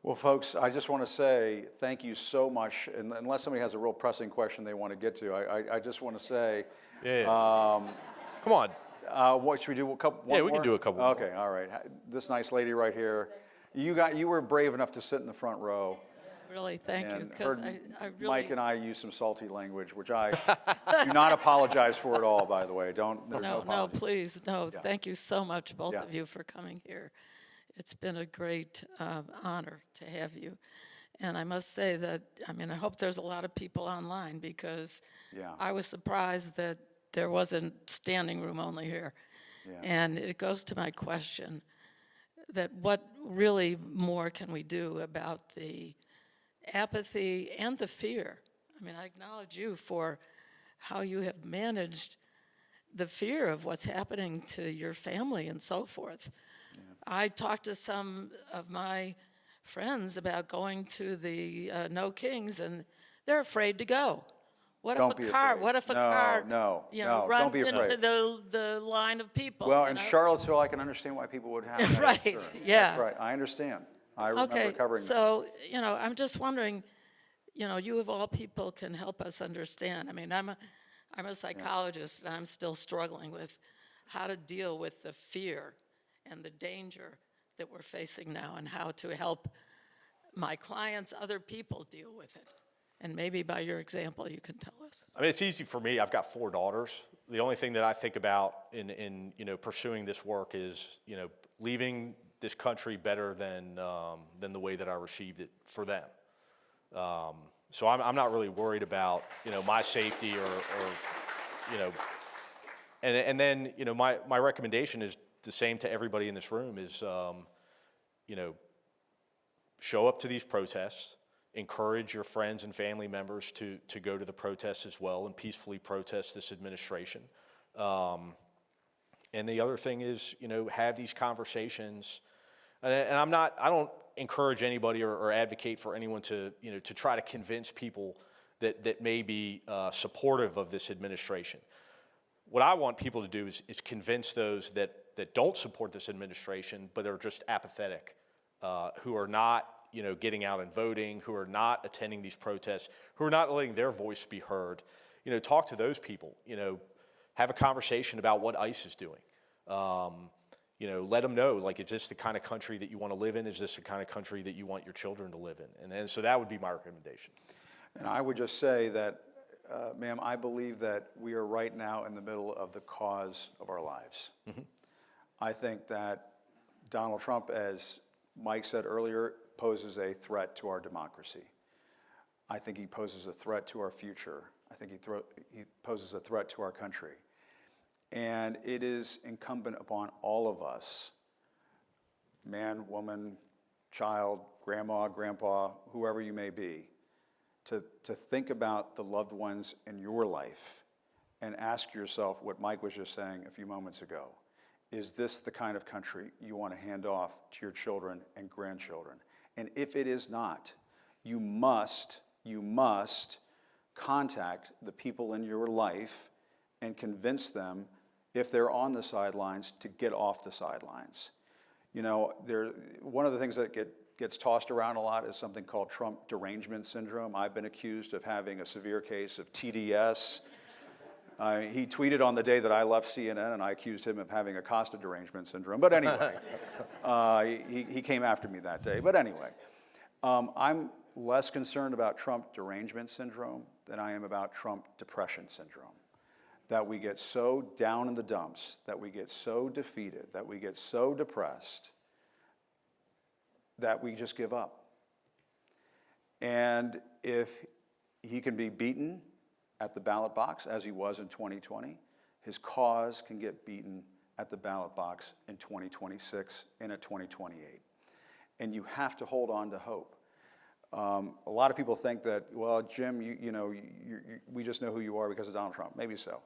Well, folks, I just want to say thank you so much. And unless somebody has a real pressing question they want to get to, I just want to say,
Come on.
what should we do?
We
More?
can do a couple more.
Okay, all right. This nice lady right here, you were brave enough to sit in the front row.
Really, thank you,
And
because
heard
I really.
Mike and I use some salty language, which I do not apologize for at all, by the way. There's no
No,
apology.
please, no,
Yeah.
thank you so much, both
Yeah.
of you, for coming here. It's been a great honor to have you. And I must say that, I hope there's a lot of people online, because
Yeah.
I was surprised that there wasn't standing room only here.
Yeah.
And it goes to my question, that what really more can we do about the apathy and the fear? I acknowledge you for how you have managed the fear of what's happening to your family and so forth. I talked to some of my friends about going to the No Kings, and they're afraid to go. What
Don't
if
be
a car?
afraid.
What if a
No,
car?
no, no, don't
runs
be
into
afraid.
the line of people?
Well,
you
in
know?
Charlottesville, I can understand why people would have that.
Right,
sure.
yeah.
That's right. I understand. I remember
Okay,
covering that.
so, I'm just wondering, you of all people can help us understand. I'm a psychologist, and I'm still struggling with how to deal with the fear and the danger that we're facing now, and how to help my clients, other people deal with it. And maybe by your example, you can tell us.
It's easy for me. I've got 4 daughters. The only thing that I think about in pursuing this work is leaving this country better than the way that I received it for them. So I'm not really worried about my safety or and then my recommendation is the same to everybody in this room is show up to these protests. Encourage your friends and family members to go to the protests as well and peacefully protest this administration. And the other thing is, have these conversations. And I don't encourage anybody or advocate for anyone to try to convince people that may be supportive of this administration. what I want people to do is convince those that don't support this administration, but are just apathetic, who are not, getting out and voting, who are not attending these protests, who are not letting their voice be heard. Talk to those people. Have a conversation about what ICE is doing. Let them know, like, is this the kind of country that you want to live in? Is this the kind of country that you want your children to live in? And so that would be my recommendation.
And I would just say that, ma'am, I believe that we are right now in the middle of the cause of our lives. Mm-hmm. I think that Donald Trump, as Mike said earlier, poses a threat to our democracy. I think he poses a threat to our future. I think he poses a threat to our country. And it is incumbent upon all of us, man, woman, child, grandma, grandpa, whoever you may be, to think about the loved ones in your life and ask yourself what Mike was just saying a few moments ago. Is this the kind of country you want to hand off to your children and grandchildren? And if it is not, you must contact the people in your life and convince them, if they're on the sidelines, to get off the sidelines. One of the things that gets tossed around a lot is something called Trump derangement syndrome. I've been accused of having a severe case of TDS. He tweeted on the day that I left CNN, and I accused him of having Acosta derangement syndrome. But anyway, he came after me that day. But anyway, I'm less concerned about Trump derangement syndrome than I am about Trump depression syndrome. That we get so down in the dumps, that we get so defeated, that we get so depressed, that we just give up. And if he can be beaten at the ballot box, as he was in 2020, his cause can get beaten at the ballot box in 2026 and at 2028. And you have to hold on to hope. A lot of people think that, well, Jim, we just know who you are because of Donald Trump. Maybe so.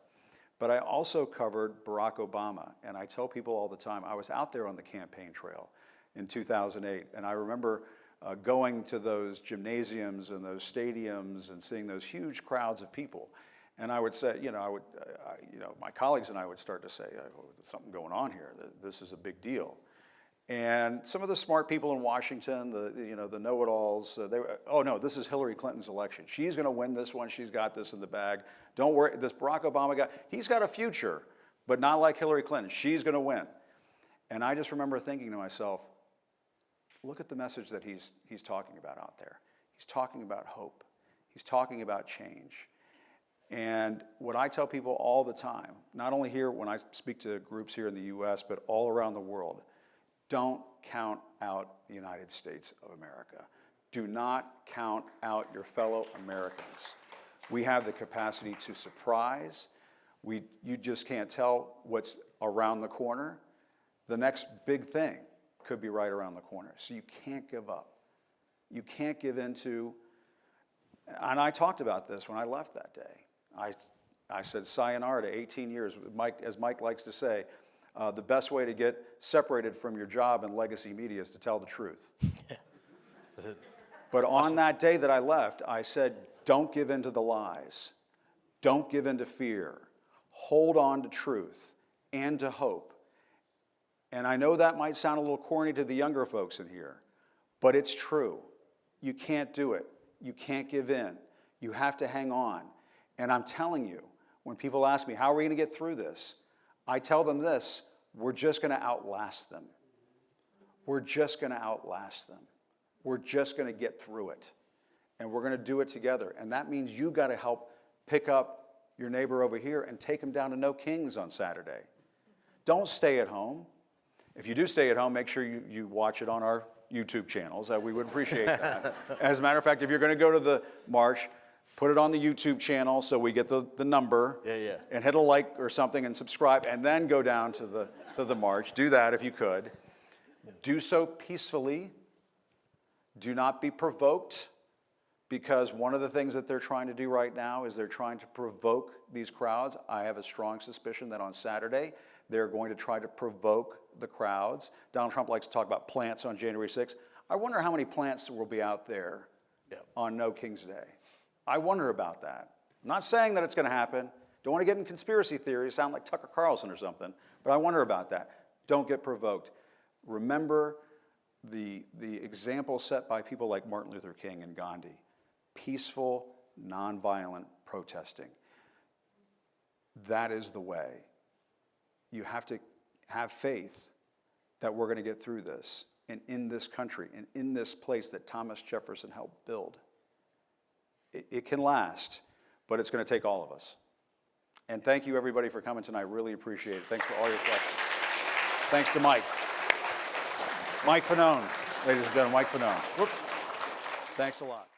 But I also covered Barack Obama, and I tell people all the time, I was out there on the campaign trail in 2008, and I remember going to those gymnasiums and those stadiums and seeing those huge crowds of people. And I would say, my colleagues and I would start to say, there's something going on here. This is a big deal. And some of the smart people in Washington, the know-it-alls, they were, oh no, this is Hillary Clinton's election. She's going to win this one. She's got this in the bag. Don't worry, this Barack Obama guy, he's got a future, but not like Hillary Clinton. She's going to win. And I just remember thinking to myself, look at the message that he's talking about out there. He's talking about hope. He's talking about change. And what I tell people all the time, not only here when I speak to groups here in the U.S., but all around the world, don't count out the United States of America. Do not count out your fellow Americans. We have the capacity to surprise. You just can't tell what's around the corner. The next big thing could be right around the corner. So you can't give up. You can't give in to, and I talked about this when I left that day. I said sayonara to 18 years. As Mike likes to say, the best way to get separated from your job in legacy media is to tell the truth. But on that day that I left, I said, don't give in to the lies. Don't give in to fear. Hold on to truth and to hope. And I know that might sound a little corny to the younger folks in here, but it's true. You can't do it. You can't give in. You have to hang on. And I'm telling you, when people ask me, how are we going to get through this? I tell them this, we're just going to outlast them. We're just going to outlast them. We're just going to get through it. And we're going to do it together. And that means you got to help pick up your neighbor over here and take him down to No Kings on Saturday. Don't stay at home. If you do stay at home, make sure you watch it on our YouTube channels. We would appreciate that. As a matter of fact, if you're going to go to the march, put it on the YouTube channel so we get the number.
Yeah.
And hit a like or something and subscribe, and then go down to the march. Do that if you could. Do so peacefully. Do not be provoked, because one of the things that they're trying to do right now is they're trying to provoke these crowds. I have a strong suspicion that on Saturday they're going to try to provoke the crowds. Donald Trump likes to talk about plants on January 6th. I wonder how many plants will be out there on No Kings Day. I wonder about that. I'm not saying that it's going to happen, Don't want to get in conspiracy theories, sound like Tucker Carlson or something, but I wonder about that. Don't get provoked. Remember the example set by people like Martin Luther King and Gandhi. Peaceful, nonviolent protesting. That is the way. You have to have faith that we're going to get through this, and in this country, and in this place that Thomas Jefferson helped build. It can last, but it's going to take all of us. And thank you, everybody, for coming tonight. Really appreciate it. Thanks for all your questions. Thanks to Mike. Mike Fanone, ladies and gentlemen, Mike Fanone. Thanks a lot.